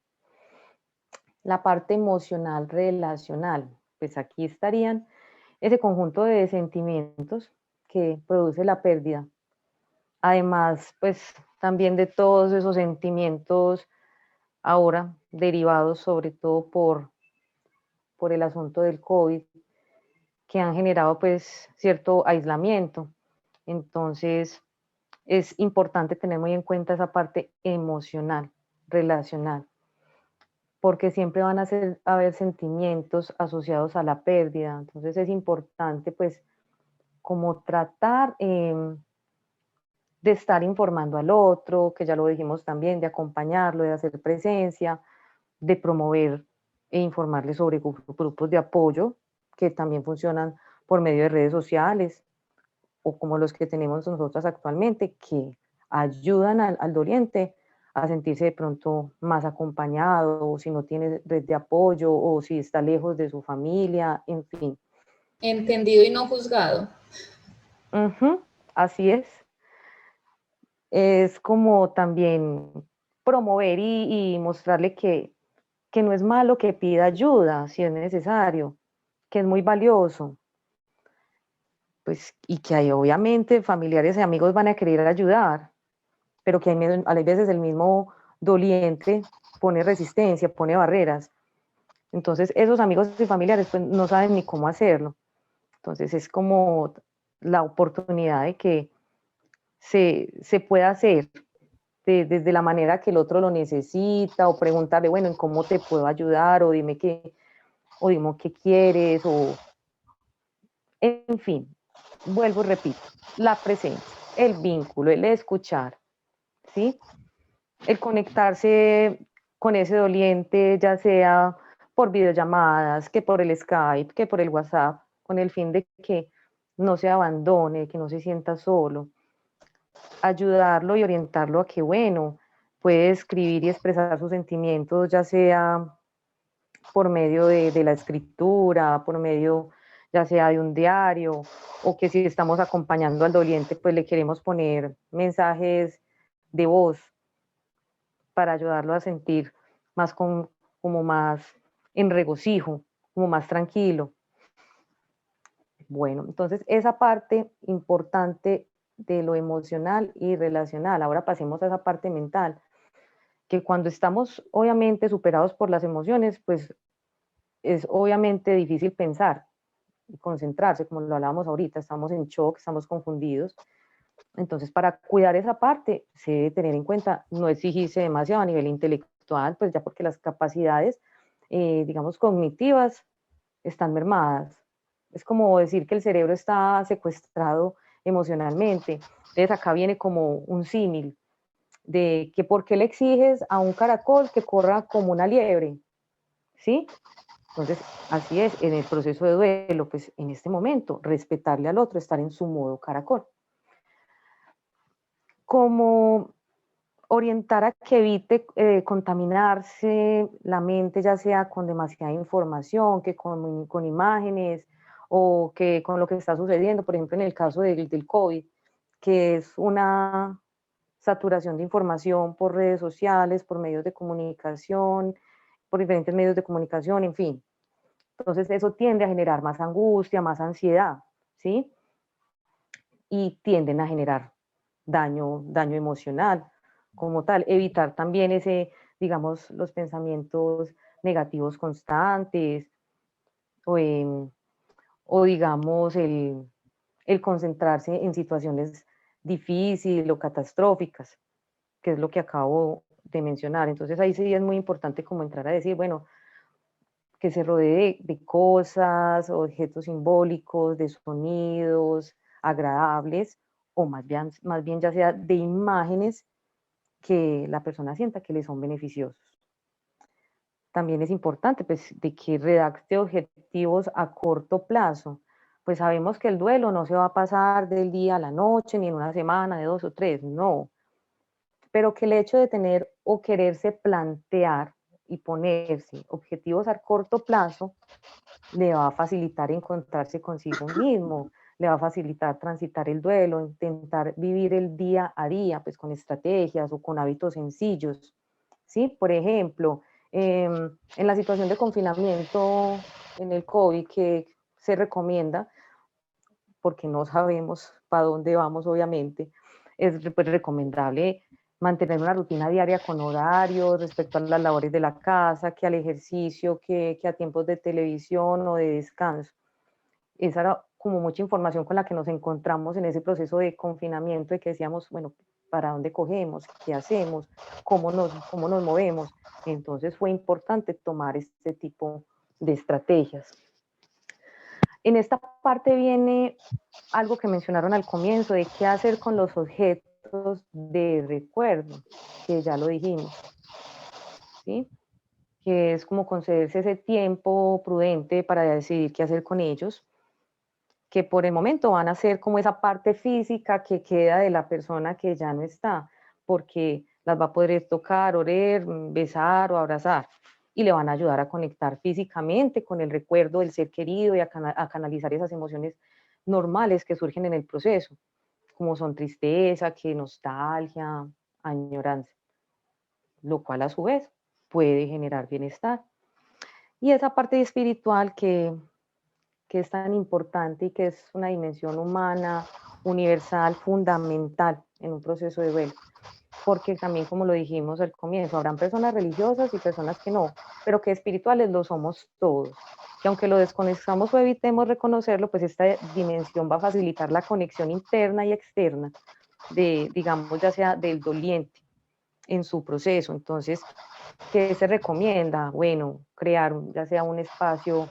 La parte emocional, relacional, pues aquí estarían ese conjunto de sentimientos que produce la pérdida. Además, pues también de todos esos sentimientos ahora derivados sobre todo por el asunto del COVID, que han generado pues cierto aislamiento. Entonces, es importante tener muy en cuenta esa parte emocional, relacional, porque siempre van a haber sentimientos asociados a la pérdida. Entonces, es importante pues como tratar de estar informando al otro, que ya lo dijimos también, de acompañarlo, de hacer presencia, de promover e informarle sobre grupos de apoyo que también funcionan por medio de redes sociales o como los que tenemos nosotras actualmente, que ayudan al doliente a sentirse de pronto más acompañado, o si no tiene red de apoyo, o si está lejos de su familia, en fin. Entendido y no juzgado. Así es. Es como también promover y mostrarle que no es malo que pida ayuda si es necesario, que es muy valioso, pues, y que hay obviamente familiares y amigos van a querer ayudar, pero que hay veces el mismo doliente pone resistencia, pone barreras. Entonces esos amigos y familiares pues no saben ni cómo hacerlo. Entonces es como la oportunidad de que se pueda hacer desde la manera que el otro lo necesita, o preguntarle, bueno, ¿en cómo te puedo ayudar? O dime qué quieres, o en fin, vuelvo y repito, la presencia, el vínculo, el escuchar, ¿sí? El conectarse con ese doliente, ya sea por videollamadas, que por el Skype, que por el WhatsApp, con el fin de que no se abandone, que no se sienta solo, ayudarlo y orientarlo a que, bueno, puede escribir y expresar sus sentimientos, ya sea por medio de la escritura, por medio ya sea de un diario, o que si estamos acompañando al doliente, pues le queremos poner mensajes de voz para ayudarlo a sentir más como más en regocijo, como más tranquilo. Bueno, entonces esa parte importante de lo emocional y relacional. Ahora pasemos a esa parte mental, que cuando estamos obviamente superados por las emociones, pues es obviamente difícil pensar y concentrarse, como lo hablábamos ahorita, estamos en shock, estamos confundidos. Entonces, para cuidar esa parte, se debe tener en cuenta no exigirse demasiado a nivel intelectual, pues ya porque las capacidades, digamos, cognitivas están mermadas. Es como decir que el cerebro está secuestrado emocionalmente. Entonces, acá viene como un símil de que por qué le exiges a un caracol que corra como una liebre, ¿sí? Entonces, así es, en el proceso de duelo, pues en este momento, respetarle al otro, estar en su modo caracol. Como orientar a que evite contaminarse la mente, ya sea con demasiada información, que con imágenes, o que con lo que está sucediendo, por ejemplo, en el caso del COVID, que es una saturación de información por redes sociales, por medios de comunicación, por diferentes medios de comunicación, en fin. Entonces eso tiende a generar más angustia, más ansiedad, ¿sí? Y tienden a generar daño emocional como tal. Evitar también digamos, los pensamientos negativos constantes, o digamos el concentrarse en situaciones difíciles o catastróficas, que es lo que acabo de mencionar. Entonces ahí sí es muy importante como entrar a decir, bueno, que se rodee de cosas, objetos simbólicos, de sonidos agradables, o más bien ya sea de imágenes que la persona sienta que le son beneficiosos. También es importante pues, de que redacte objetivos a corto plazo. Pues sabemos que el duelo no se va a pasar del día a la noche, ni en una semana, de 2 o 3, no. Pero que el hecho de tener o quererse plantear y ponerse objetivos a corto plazo le va a facilitar encontrarse consigo mismo, le va a facilitar transitar el duelo, intentar vivir el día a día, pues con estrategias o con hábitos sencillos, ¿sí? Por ejemplo, en la situación de confinamiento en el COVID que se recomienda, porque no sabemos para dónde vamos obviamente, es pues, recomendable mantener una rutina diaria con horarios respecto a las labores de la casa, que al ejercicio, que a tiempos de televisión o de descanso. Esa era como mucha información con la que nos encontramos en ese proceso de confinamiento, de que decíamos, bueno, ¿para dónde cogemos? ¿Qué hacemos? ¿Cómo nos movemos? Entonces fue importante tomar este tipo de estrategias. En esta parte viene algo que mencionaron al comienzo, de qué hacer con los objetos de recuerdo, que ya lo dijimos, ¿sí? Que es como concederse ese tiempo prudente para decidir qué hacer con ellos, que por el momento van a ser como esa parte física que queda de la persona que ya no está, porque las va a poder tocar, oler, besar o abrazar, y le van a ayudar a conectar físicamente con el recuerdo del ser querido y a canalizar esas emociones normales que surgen en el proceso, como son tristeza, que nostalgia, añoranza, lo cual a su vez puede generar bienestar. Y esa parte espiritual que es tan importante y que es una dimensión humana, universal, fundamental en un proceso de duelo. Porque también, como lo dijimos al comienzo, habrán personas religiosas y personas que no, pero que espirituales lo somos todos. Que aunque lo desconozcamos o evitemos reconocerlo, pues esta dimensión va a facilitar la conexión interna y externa de, digamos, ya sea del doliente en su proceso. Entonces, ¿qué se recomienda? Bueno, crear ya sea un espacio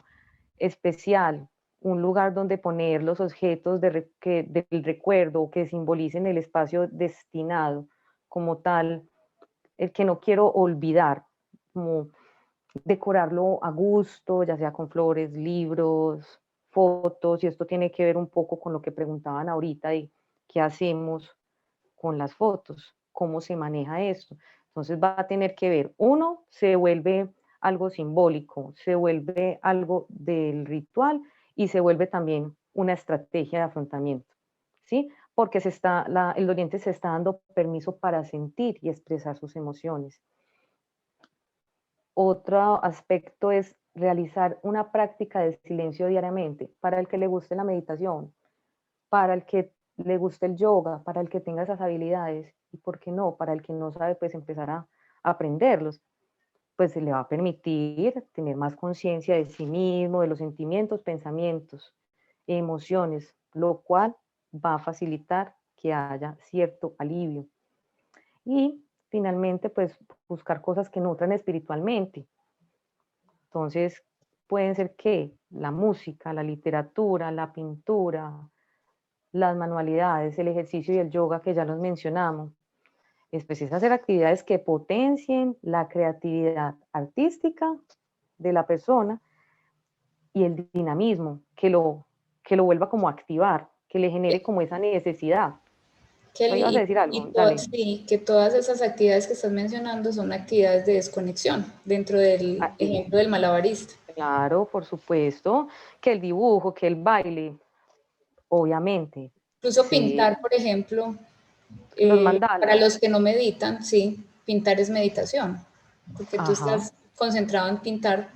especial, un lugar donde poner los objetos del recuerdo que simbolicen el espacio destinado como tal, el que no quiero olvidar, como decorarlo a gusto, ya sea con flores, libros, fotos, y esto tiene que ver un poco con lo que preguntaban ahorita de qué hacemos con las fotos, cómo se maneja esto. Entonces va a tener que ver, uno, se vuelve algo simbólico, se vuelve algo del ritual y se vuelve también una estrategia de afrontamiento, ¿sí? Porque el doliente se está dando permiso para sentir y expresar sus emociones. Otro aspecto es realizar una práctica de silencio diariamente. Para el que le guste la meditación, para el que le guste el yoga, para el que tenga esas habilidades y, ¿por qué no? Para el que no sabe, pues empezar a aprenderlos, pues se le va a permitir tener más conciencia de sí mismo, de los sentimientos, pensamientos, emociones, lo cual va a facilitar que haya cierto alivio. Y finalmente, pues buscar cosas que nutran espiritualmente. Entonces, pueden ser que la música, la literatura, la pintura, las manualidades, el ejercicio y el yoga que ya los mencionamos. Es hacer actividades que potencien la creatividad artística de la persona y el dinamismo, que lo vuelva como a activar, que le genere como esa necesidad. ¿Me ibas a decir algo? Dale. Sí, que todas esas actividades que estás mencionando son actividades de desconexión dentro del ejemplo del malabarista. Claro, por supuesto, que el dibujo, que el baile, obviamente. Incluso pintar, por ejemplo, los mandalas. para los que no meditan, sí, pintar es meditación, porque tú estás concentrado en pintar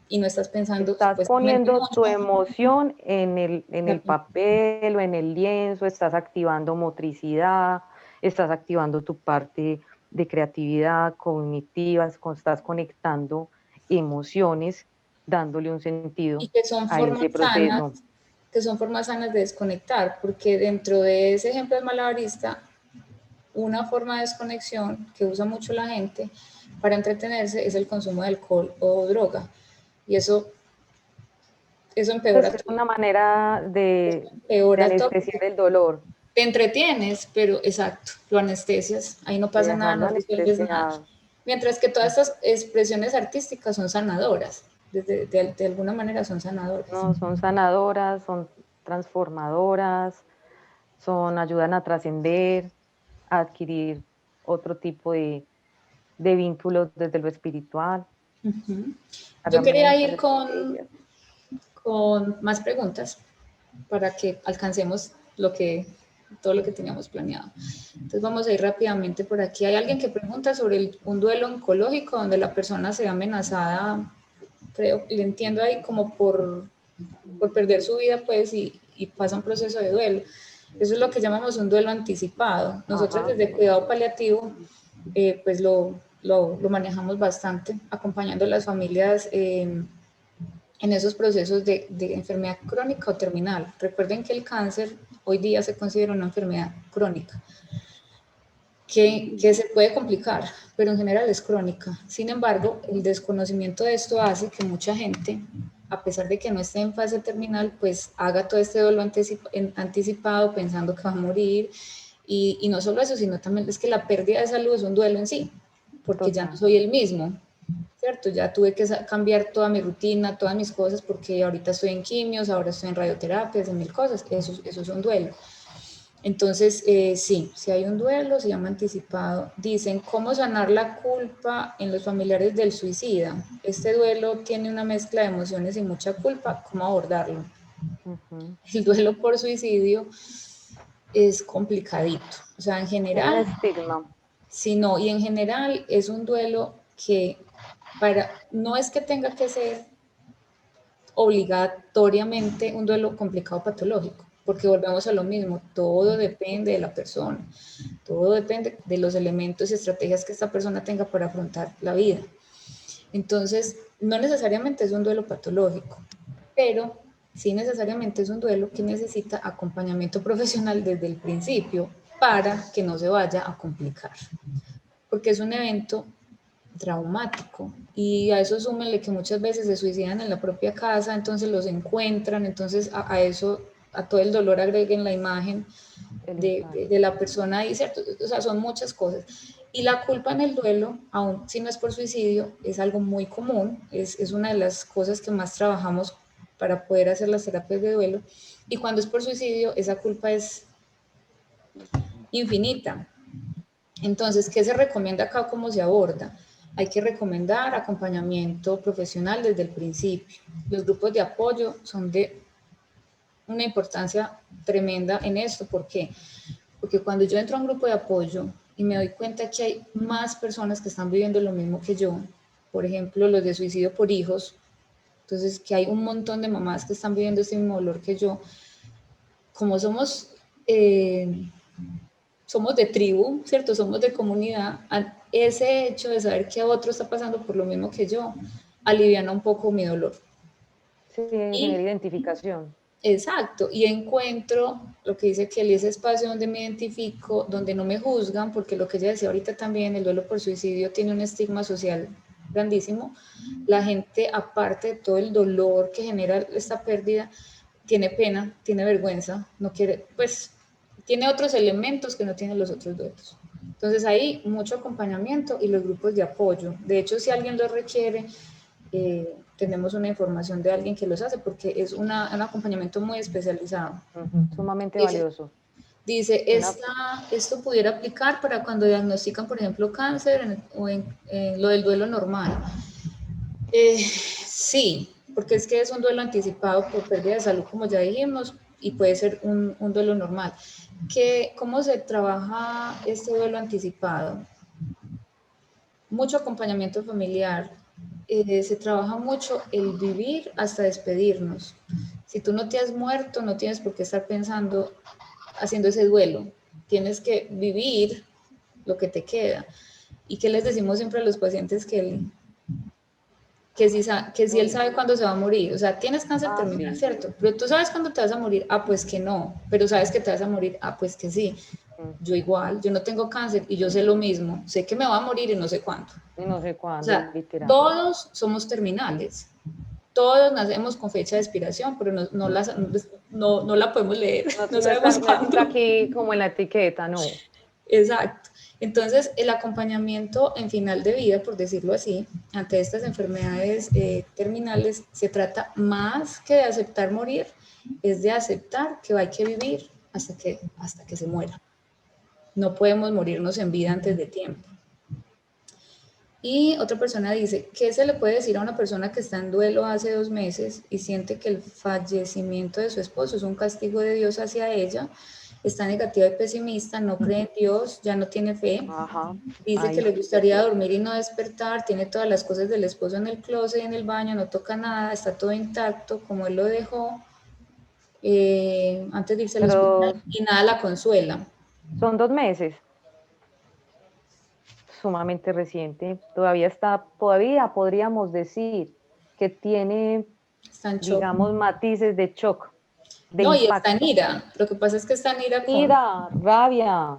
y no estás pensando. Estás poniendo tu emoción en el papel o en el lienzo, estás activando motricidad, estás activando tu parte de creatividad cognitiva, estás conectando emociones, dándole un sentido y que son a ese formas proceso. sanas que son formas sanas de desconectar, porque dentro de ese ejemplo del malabarista, una forma de desconexión que usa mucho la gente para entretenerse es el consumo de alcohol o droga, y eso empeora Pues es todo, una manera de empeora todo, anestesiar el dolor, te entretienes, pero exacto, lo anestesias, ahí no de pasa nada, dejarlo no resuelves nada. anestesiado. Mientras que todas estas expresiones artísticas son sanadoras, de alguna manera son sanadoras. No, son sanadoras, son transformadoras, ayudan a trascender, a adquirir otro tipo de vínculos desde lo espiritual, Ujú. Yo quería herramientas, ir estrategias. con más preguntas para que alcancemos todo lo que teníamos planeado. Entonces vamos a ir rápidamente por aquí. Hay alguien que pregunta sobre un duelo oncológico donde la persona se ve amenazada, creo, le entiendo ahí como por perder su vida, pues, y pasa un proceso de duelo. Eso es lo que llamamos un duelo anticipado. Nosotros Ajá. desde cuidado paliativo, pues lo manejamos bastante, acompañando a las familias en esos procesos de enfermedad crónica o terminal. Recuerden que el cáncer hoy día se considera una enfermedad crónica, que se puede complicar, pero en general es crónica. Sin embargo, el desconocimiento de esto hace que mucha gente, a pesar de que no esté en fase terminal, pues haga todo este dolor anticipado pensando que va a morir. Y no solo eso, sino también es que la pérdida de salud es un duelo en sí, porque ya no Total. soy el mismo, ¿cierto? Ya tuve que cambiar toda mi rutina, todas mis cosas, porque ahorita estoy en quimios, ahora estoy en radioterapias, en mil cosas. Eso es un duelo. Entonces, sí, si hay un duelo, se llama anticipado. Dicen, ¿cómo sanar la culpa en los familiares del suicida? Este duelo tiene una mezcla de emociones y mucha culpa, ¿cómo abordarlo? Ujú. El duelo por suicidio es complicadito. O sea, en Tiene un general, estigma. sí, no, y en general es un duelo que no es que tenga que ser obligatoriamente un duelo complicado patológico, porque volvemos a lo mismo, todo depende de la persona, todo depende de los elementos y estrategias que esta persona tenga para afrontar la vida. Entonces, no necesariamente es un duelo patológico, pero sí necesariamente es un duelo que necesita acompañamiento profesional desde el principio para que no se vaya a complicar, porque es un evento traumático y a eso súmenle que muchas veces se suicidan en la propia casa, entonces los encuentran, entonces a eso, a todo el dolor agreguen la imagen El impacto. de la persona ahí, ¿cierto? O sea, son muchas cosas. Y la culpa en el duelo, aun si no es por suicidio, es algo muy común, es una de las cosas que más trabajamos para poder hacer las terapias de duelo. Y cuando es por suicidio, esa culpa es infinita. Entonces, ¿qué se recomienda acá? ¿Cómo se aborda? Hay que recomendar acompañamiento profesional desde el principio. Los grupos de apoyo son de una importancia tremenda en esto. ¿Por qué? Porque cuando yo entro a un grupo de apoyo y me doy cuenta que hay más personas que están viviendo lo mismo que yo, por ejemplo, los de suicidio por hijos, entonces que hay un montón de mamás que están viviendo ese mismo dolor que yo, como somos de tribu, ¿cierto? Somos de comunidad, ese hecho de saber que otro está pasando por lo mismo que yo, aliviana un poco mi dolor. Sí, genera Y identificación. exacto, y encuentro lo que dice Kelly, ese espacio donde me identifico, donde no me juzgan, porque lo que ella decía ahorita también, el duelo por suicidio tiene un estigma social grandísimo. La gente, aparte de todo el dolor que genera esta pérdida, tiene pena, tiene vergüenza, no quiere, pues tiene otros elementos que no tienen los otros duelos. Entonces hay mucho acompañamiento y los grupos de apoyo. De hecho, si alguien lo requiere, tenemos una información de alguien que los hace porque es un acompañamiento muy especializado. Sumamente Dice, valioso. dice Una, esto pudiera aplicar para cuando diagnostican, por ejemplo, cáncer o en lo del duelo normal. Sí, porque es que es un duelo anticipado por pérdida de salud, como ya dijimos, y puede ser un duelo normal. ¿Cómo se trabaja este duelo anticipado? Mucho acompañamiento familiar, se trabaja mucho el vivir hasta despedirnos. Si tú no te has muerto, no tienes por qué estar pensando, haciendo ese duelo. Tienes que vivir lo que te queda. ¿Y qué les decimos siempre a los pacientes, que que si él sabe cuándo se va a morir. O sea, tienes cáncer terminal, sí. ¿cierto? Pero tú sabes cuándo te vas a morir. Ah, pues que no. Pero sabes que te vas a morir. Ah, pues que sí. Yo igual, yo no tengo cáncer y yo sé lo mismo. Sé que me va a morir y no sé cuándo. Y no sé O cuándo, sea, literal. todos somos terminales. Todos nacemos con fecha de expiración, pero no la podemos leer. No sabemos no está cuándo. aquí como en la etiqueta, no. Exacto. Entonces, el acompañamiento en final de vida, por decirlo así, ante estas enfermedades terminales, se trata más que de aceptar morir, es de aceptar que hay que vivir hasta que se muera. No podemos morirnos en vida antes de tiempo. Y otra persona dice, ¿qué se le puede decir a una persona que está en duelo hace 2 meses y siente que el fallecimiento de su esposo es un castigo de Dios hacia ella? Está negativa y pesimista, no cree en Dios, ya no tiene fe. Ajá. Dice Ay, que le gustaría dormir y no despertar, tiene todas las cosas del esposo en el closet y en el baño, no toca nada, está todo intacto como él lo dejó antes de irse al pero hospital y nada la consuela. son 2 meses. Sumamente reciente. Todavía podríamos decir que tiene, Está en shock. digamos, matices de shock, de No, y está en impacto. ira. Lo que pasa es que está en ira Rabia,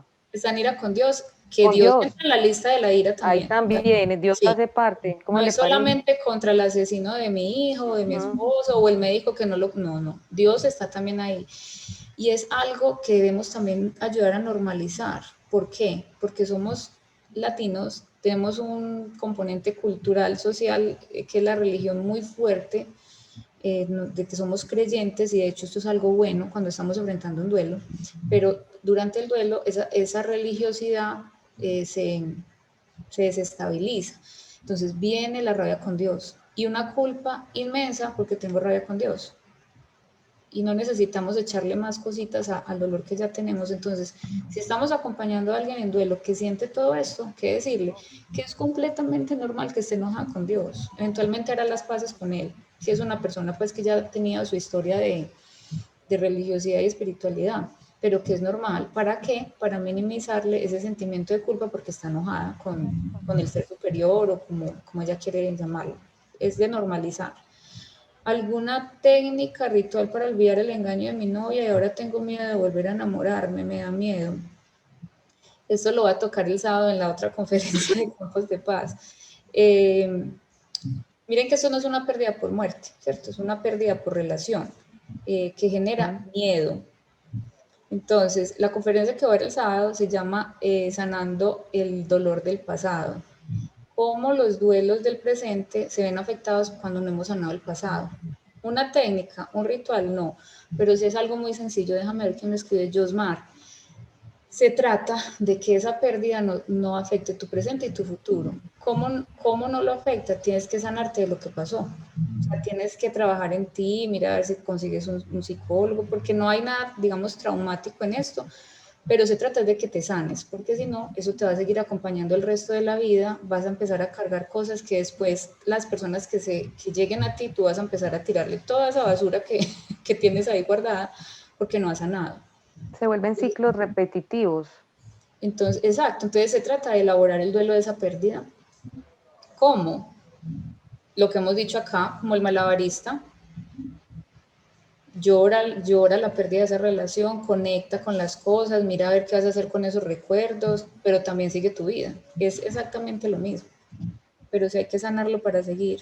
con Dios, que con Dios Dios. entra en la lista de la ira Ahí también. también, Dios Sí. hace parte. ¿Cómo No le es parece? solamente contra el asesino de mi hijo, de mi esposo o el médico que no lo... No. Dios está también ahí. Y es algo que debemos también ayudar a normalizar. ¿Por qué? Porque somos latinos, tenemos un componente cultural, social, que es la religión muy fuerte, de que somos creyentes y de hecho esto es algo bueno cuando estamos enfrentando un duelo, pero durante el duelo esa religiosidad se desestabiliza. Entonces viene la rabia con Dios y una culpa inmensa porque tengo rabia con Dios. Y no necesitamos echarle más cositas al dolor que ya tenemos. Entonces, si estamos acompañando a alguien en duelo que siente todo esto, ¿qué decirle? Que es completamente normal que esté enojada con Dios. Eventualmente hará las paces con Él. Si es una persona pues que ya tenía su historia de religiosidad y espiritualidad, pero que es normal. ¿Para qué? Para minimizarle ese sentimiento de culpa porque está enojada con el ser superior o como ella quiere llamarlo. Es de normalizar. ¿Alguna técnica ritual para olvidar el engaño de mi novia y ahora tengo miedo de volver a enamorarme? Me da miedo. Esto lo va a tocar el sábado en la otra conferencia de Campos de Paz. Miren que esto no es una pérdida por muerte, ¿cierto? Es una pérdida por relación que genera miedo. Entonces, la conferencia que va a haber el sábado se llama Sanando el dolor del pasado. Cómo los duelos del presente se ven afectados cuando no hemos sanado el pasado. Una técnica, un ritual, no, pero sí es algo muy sencillo. Déjame ver quién me escribe, Josmar. Se trata de que esa pérdida no afecte tu presente y tu futuro. ¿Cómo no lo afecta? Tienes que sanarte de lo que pasó. O sea, tienes que trabajar en ti, mira a ver si consigues un psicólogo, porque no hay nada, digamos, traumático en esto, pero se trata de que te sanes, porque si no, eso te va a seguir acompañando el resto de la vida, vas a empezar a cargar cosas que después las personas que lleguen a ti, tú vas a empezar a tirarle toda esa basura que tienes ahí guardada, porque no has sanado. Se vuelven ciclos repetitivos. Entonces, exacto, entonces se trata de elaborar el duelo de esa pérdida. ¿Cómo? Lo que hemos dicho acá, como el malabarista, llora la pérdida de esa relación, conecta con las cosas, mira a ver qué vas a hacer con esos recuerdos, pero también sigue tu vida. Es exactamente lo mismo, pero sí hay que sanarlo para seguir.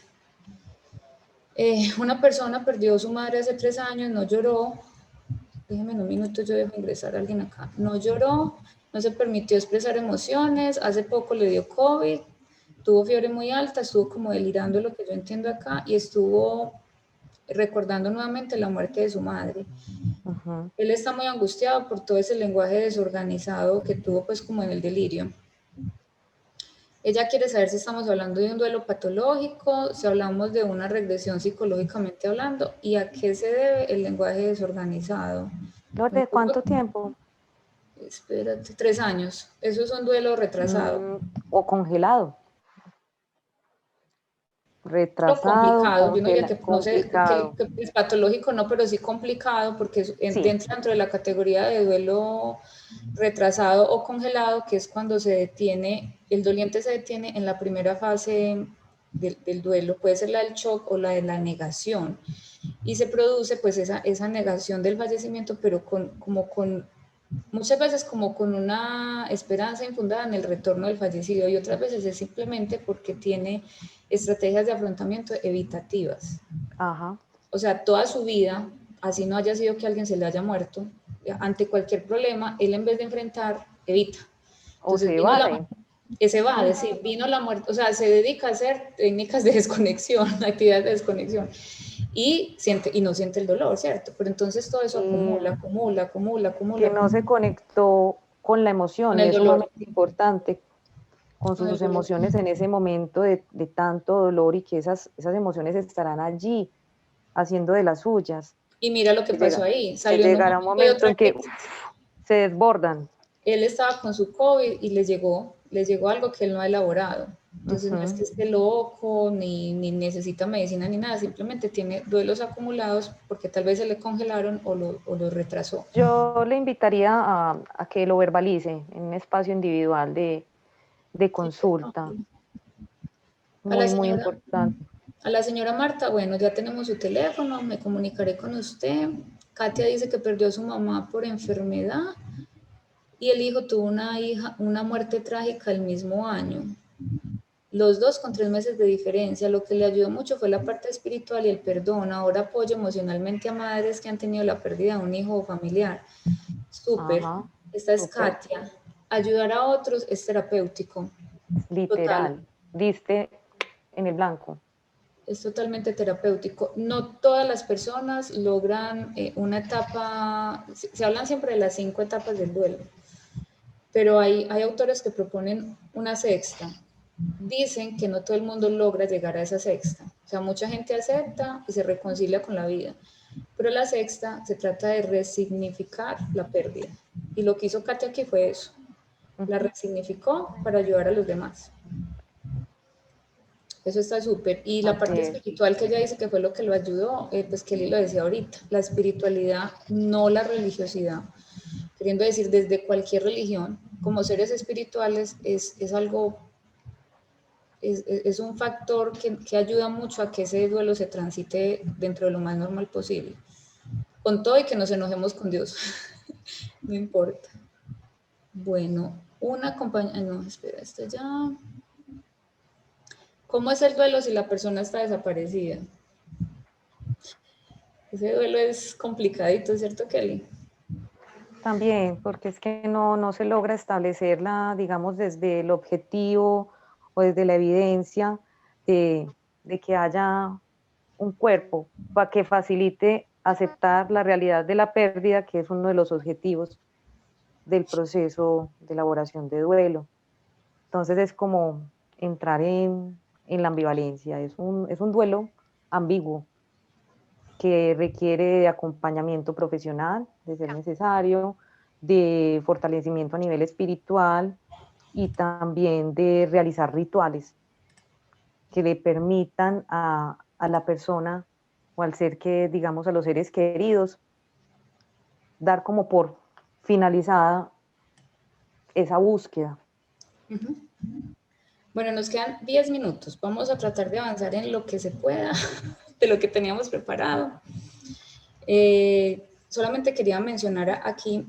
Una persona perdió a su madre hace 3 años, no lloró. Déjeme un minuto, yo dejo ingresar a alguien acá. No lloró, no se permitió expresar emociones, hace poco le dio COVID, tuvo fiebre muy alta, estuvo como delirando lo que yo entiendo acá y estuvo recordando nuevamente la muerte de su madre. Él está muy angustiado por todo ese lenguaje desorganizado que tuvo pues como en el delirio. Ella quiere saber si estamos hablando de un duelo patológico, si hablamos de una regresión psicológicamente hablando y a qué se debe el lenguaje desorganizado. ¿De cuánto tiempo? Espérate, 3 años. Eso es un duelo retrasado. O congelado. Retrasado, Complicado, yo no diría que, no sé, complicado. que es patológico, no, pero sí complicado porque Sí. entra dentro de la categoría de duelo retrasado o congelado, que es cuando se detiene, el doliente se detiene en la primera fase del duelo, puede ser la del shock o la de la negación, y se produce pues esa negación del fallecimiento, pero muchas veces como con una esperanza infundada en el retorno del fallecido, y otras veces es simplemente porque tiene estrategias de afrontamiento evitativas. Ajá. O sea, toda su vida, así no haya sido que alguien se le haya muerto, ante cualquier problema, él en vez de enfrentar, evita. O Entonces se vino evade. ese va a decir, vino la muerte, o sea, se dedica a hacer técnicas de desconexión, actividades de desconexión, y no siente el dolor, ¿cierto? Pero entonces todo eso acumula. Que no se conectó con la emoción, Con y el es dolor. sumamente importante con Con el sus dolor. emociones en ese momento de tanto dolor, y que esas emociones estarán allí haciendo de las suyas. Y mira lo que pasó ahí, Que salió en un llegará un momento de momento otra en que crisis. se desbordan. Él estaba con su COVID y les llegó algo que él no ha elaborado. Entonces no es que esté loco, ni necesita medicina ni nada, simplemente tiene duelos acumulados porque tal vez se le congelaron o lo retrasó. Yo le invitaría a que lo verbalice en un espacio individual de consulta. A la Muy señora, importante. a la señora Marta, bueno, ya tenemos su teléfono, me comunicaré con usted. Katia dice que perdió a su mamá por enfermedad y el hijo tuvo una muerte trágica el mismo año. Los dos con 3 meses de diferencia. Lo que le ayudó mucho fue la parte espiritual y el perdón. Ahora apoyo emocionalmente a madres que han tenido la pérdida de un hijo o familiar. Súper. Ajá, Esta es súper. Katia. Ayudar a otros es terapéutico. Total. Literal. Diste en el blanco. Es totalmente terapéutico. No todas las personas logran una etapa, se hablan siempre de las 5 etapas del duelo, pero hay autores que proponen una sexta. Dicen que no todo el mundo logra llegar a esa sexta. O sea, mucha gente acepta y se reconcilia con la vida, pero la sexta se trata de resignificar la pérdida. Y lo que hizo Katia aquí fue eso. La resignificó para ayudar a los demás. Eso está súper. Y la parte espiritual que ella dice que fue lo que lo ayudó, pues Kelly lo decía ahorita, la espiritualidad, no la religiosidad. Queriendo decir, desde cualquier religión, como seres espirituales, es algo, es un factor que ayuda mucho a que ese duelo se transite dentro de lo más normal posible. Con todo y que nos enojemos con Dios. No importa. Bueno, una compañía, no, espera, esto ya... ¿Cómo es el duelo si la persona está desaparecida? Ese duelo es complicadito, ¿cierto, Kelly? También, porque es que no se logra establecerla, digamos, desde el objetivo o desde la evidencia de que haya un cuerpo para que facilite aceptar la realidad de la pérdida, que es uno de los objetivos del proceso de elaboración de duelo. Entonces es como entrar en la ambivalencia, es un duelo ambiguo que requiere de acompañamiento profesional, de ser necesario, de fortalecimiento a nivel espiritual, y también de realizar rituales que le permitan a la persona o al ser que, digamos, a los seres queridos, dar como por finalizada esa búsqueda. Bueno, nos quedan 10 minutos. Vamos a tratar de avanzar en lo que se pueda de lo que teníamos preparado. Solamente quería mencionar aquí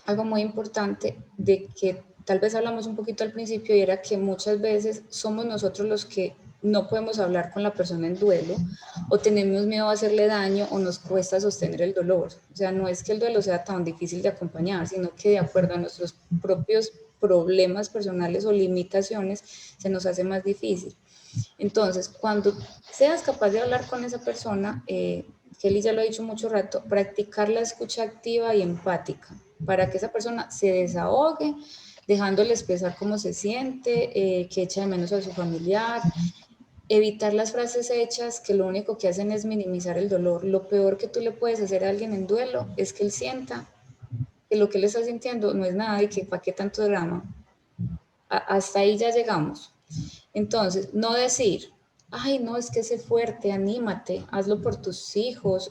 algo muy importante de que tal vez hablamos un poquito al principio, y era que muchas veces somos nosotros los que no podemos hablar con la persona en duelo, o tenemos miedo a hacerle daño, o nos cuesta sostener el dolor. O sea, no es que el duelo sea tan difícil de acompañar, sino que de acuerdo a nuestros propios problemas personales o limitaciones se nos hace más difícil. Entonces, cuando seas capaz de hablar con esa persona, Kelly ya lo ha dicho mucho rato, practicar la escucha activa y empática para que esa persona se desahogue, dejándole expresar cómo se siente, que echa de menos a su familiar, evitar las frases hechas que lo único que hacen es minimizar el dolor. Lo peor que tú le puedes hacer a alguien en duelo es que él sienta que lo que él está sintiendo no es nada y que para qué tanto drama. Hasta ahí ya llegamos. Entonces, no decir, ay, no, es que sé fuerte, anímate, hazlo por tus hijos,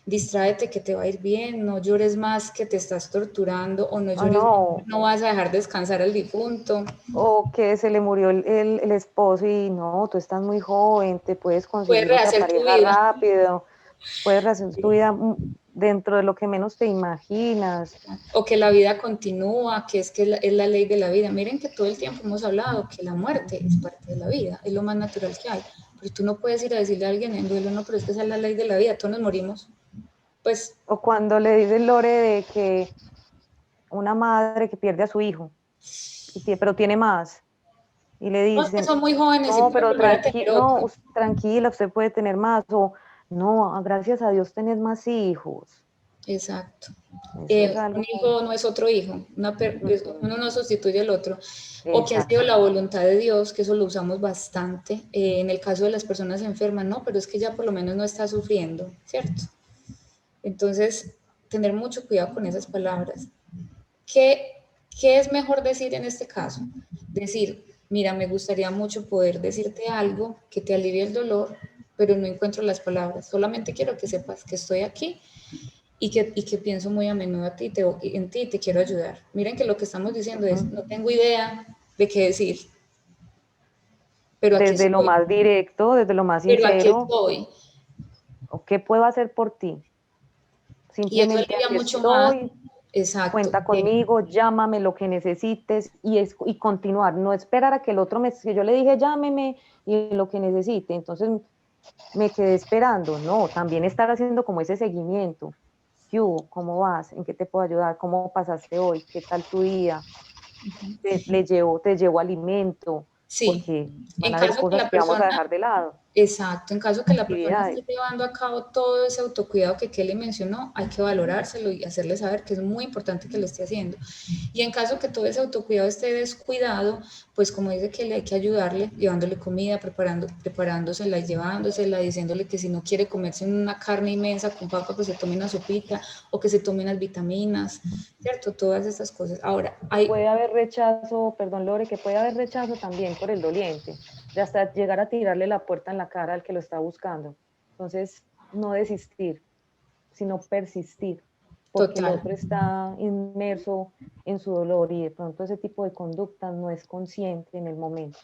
distráete que te va a ir bien, no llores más que te estás torturando, o no O llores más, no, no vas a dejar descansar al difunto. o que se le murió el esposo y no, tú estás muy joven, te puedes Puedes conseguir otra rehacer tu pareja vida. rápido, puedes rehacer tu vida dentro de lo que menos te imaginas. O que la vida continúa, que es la ley de la vida. Miren que todo el tiempo hemos hablado que la muerte es parte de la vida, es lo más natural que hay. Pero tú no puedes ir a decirle a alguien en duelo, no, pero es que esa es la ley de la vida, todos nos morimos. Pues, O cuando le dice Lore de que una madre que pierde a su hijo, pero tiene más, y le no, es que dicen, son muy jóvenes y no, pueden pero volver a tener no, otro. tranquila, usted puede tener más, o no, gracias a Dios tenés más hijos. Exacto. Eso es Un algo, hijo no es otro hijo, uno no sustituye al otro. O que ha sido exacto. la voluntad de Dios, que eso lo usamos bastante. En el caso de las personas enfermas, no, pero es que ya por lo menos no está sufriendo, ¿cierto? Entonces, tener mucho cuidado con esas palabras. ¿Qué, ¿Qué es mejor decir en este caso? Decir, mira, me gustaría mucho poder decirte algo que te alivie el dolor, pero no encuentro las palabras. Solamente quiero que sepas que estoy aquí y que pienso muy a menudo en ti y te quiero ayudar. Miren que lo que estamos diciendo es, no tengo idea de qué decir, pero aquí Desde lo estoy, más directo, desde lo más pero aquí sincero, estoy. ¿qué puedo hacer por ti? Y eso Simplemente alivia aquí mucho más, estoy, exacto, cuenta conmigo, llámame lo que necesites y continuar, no esperar a que el otro que yo le dije llámeme y lo que necesite, entonces me quedé esperando, no, también estar haciendo como ese seguimiento. ¿Qué hubo? ¿Cómo vas? ¿En qué te puedo ayudar? ¿Cómo pasaste hoy? ¿Qué tal tu día? Te llevo alimento, sí. porque van En a haber caso que cosas la que vamos a persona dejar de lado, Exacto, en caso que la persona esté actividades. llevando a cabo todo ese autocuidado que Kelly mencionó, hay que valorárselo y hacerle saber que es muy importante que lo esté haciendo. Y en caso que todo ese autocuidado esté descuidado, pues como dice Kelly, hay que ayudarle, llevándole comida, preparándosela y llevándosela, diciéndole que si no quiere comerse una carne inmensa con papa, pues se tome una sopita o que se tome unas vitaminas, ¿cierto? Todas estas cosas. Ahora, hay Puede haber rechazo, perdón Lore, que puede haber rechazo también por el doliente, de hasta llegar a tirarle la puerta en la cara al que lo está buscando. Entonces, no desistir, sino persistir, porque el total. otro está inmerso en su dolor y de pronto ese tipo de conducta no es consciente en el momento.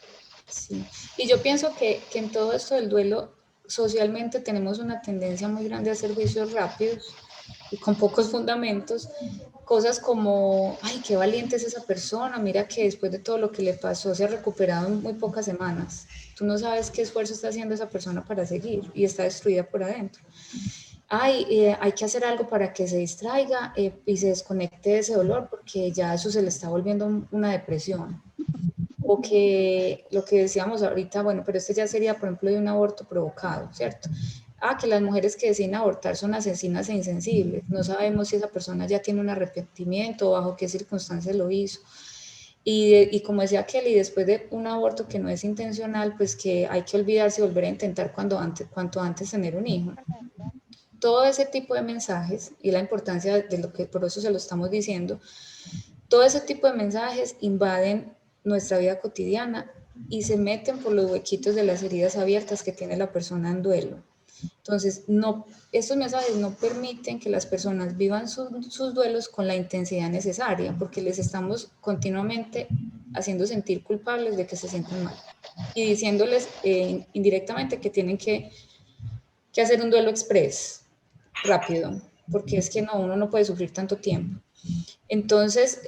Sí, y yo pienso que en todo esto del duelo, socialmente tenemos una tendencia muy grande a hacer juicios rápidos y con pocos fundamentos, cosas como, ay, qué valiente es esa persona, mira que después de todo lo que le pasó se ha recuperado en muy pocas semanas. Tú no sabes qué esfuerzo está haciendo esa persona para seguir y está destruida por adentro. Ay, hay que hacer algo para que se distraiga y se desconecte de ese dolor porque ya eso se le está volviendo una depresión. O que lo que decíamos ahorita, bueno, pero este ya sería, por ejemplo, de un aborto provocado, ¿cierto? Ah, que las mujeres que deciden abortar son asesinas e insensibles. No sabemos si esa persona ya tiene un arrepentimiento o bajo qué circunstancias lo hizo. Y como decía Kelly, después de un aborto que no es intencional, pues que hay que olvidarse y volver a intentar cuanto antes tener un hijo. Todo ese tipo de mensajes y la importancia de lo que por eso se lo estamos diciendo, todo ese tipo de mensajes invaden nuestra vida cotidiana y se meten por los huequitos de las heridas abiertas que tiene la persona en duelo. Entonces, no, estos mensajes no permiten que las personas vivan sus duelos con la intensidad necesaria, porque les estamos continuamente haciendo sentir culpables de que se sientan mal y diciéndoles indirectamente que tienen que hacer un duelo express, rápido, porque es que no, uno no puede sufrir tanto tiempo. Entonces,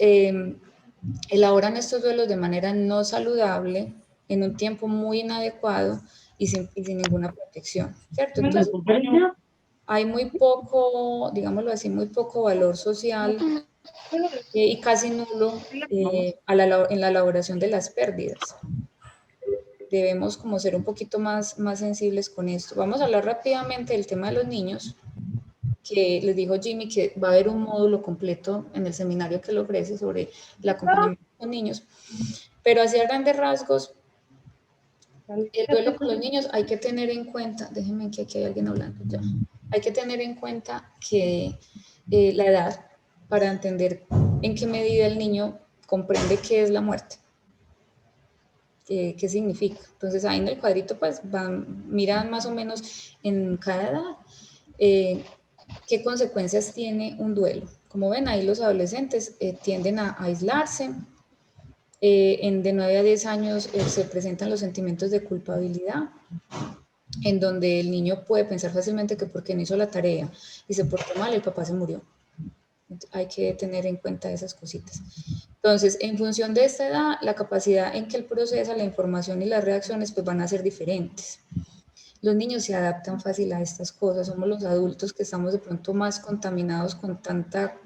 elaboran estos duelos de manera no saludable, en un tiempo muy inadecuado y sin ninguna protección, ¿cierto? Entonces, hay muy poco, digámoslo así, muy poco valor social y casi nulo en la elaboración de las pérdidas. Debemos como ser un poquito más sensibles con esto. Vamos a hablar rápidamente del tema de los niños, que les dijo Jimmy que va a haber un módulo completo en el seminario que le ofrece sobre el acompañamiento con niños, pero hacia grandes rasgos, el duelo con los niños hay que tener en cuenta, déjenme que aquí hay alguien hablando ya, hay que tener en cuenta que la edad para entender en qué medida el niño comprende qué es la muerte. qué significa. Entonces ahí en el cuadrito pues miran más o menos en cada edad qué consecuencias tiene un duelo. Como ven, ahí los adolescentes tienden a aislarse. De 9 a 10 años se presentan los sentimientos de culpabilidad, en donde el niño puede pensar fácilmente que porque no hizo la tarea y se portó mal, el papá se murió. Hay que tener en cuenta esas cositas. Entonces, en función de esta edad, la capacidad en que él procesa la información y las reacciones pues van a ser diferentes. Los niños se adaptan fácil a estas cosas, somos los adultos que estamos de pronto más contaminados con tanta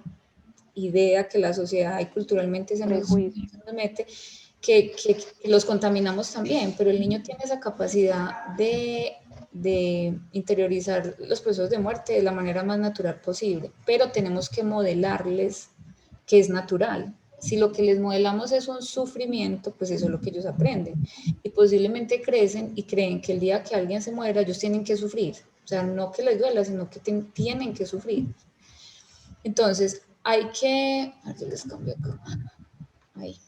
idea que la sociedad y culturalmente se nos mete, que los contaminamos también, pero el niño tiene esa capacidad de interiorizar los procesos de muerte de la manera más natural posible, pero tenemos que modelarles que es natural. Si lo que les modelamos es un sufrimiento, pues eso es lo que ellos aprenden. Y posiblemente crecen y creen que el día que alguien se muera, ellos tienen que sufrir. O sea, no que les duela, sino que tienen que sufrir. Entonces, hay que... A ver, yo les cambio acá. Ahí.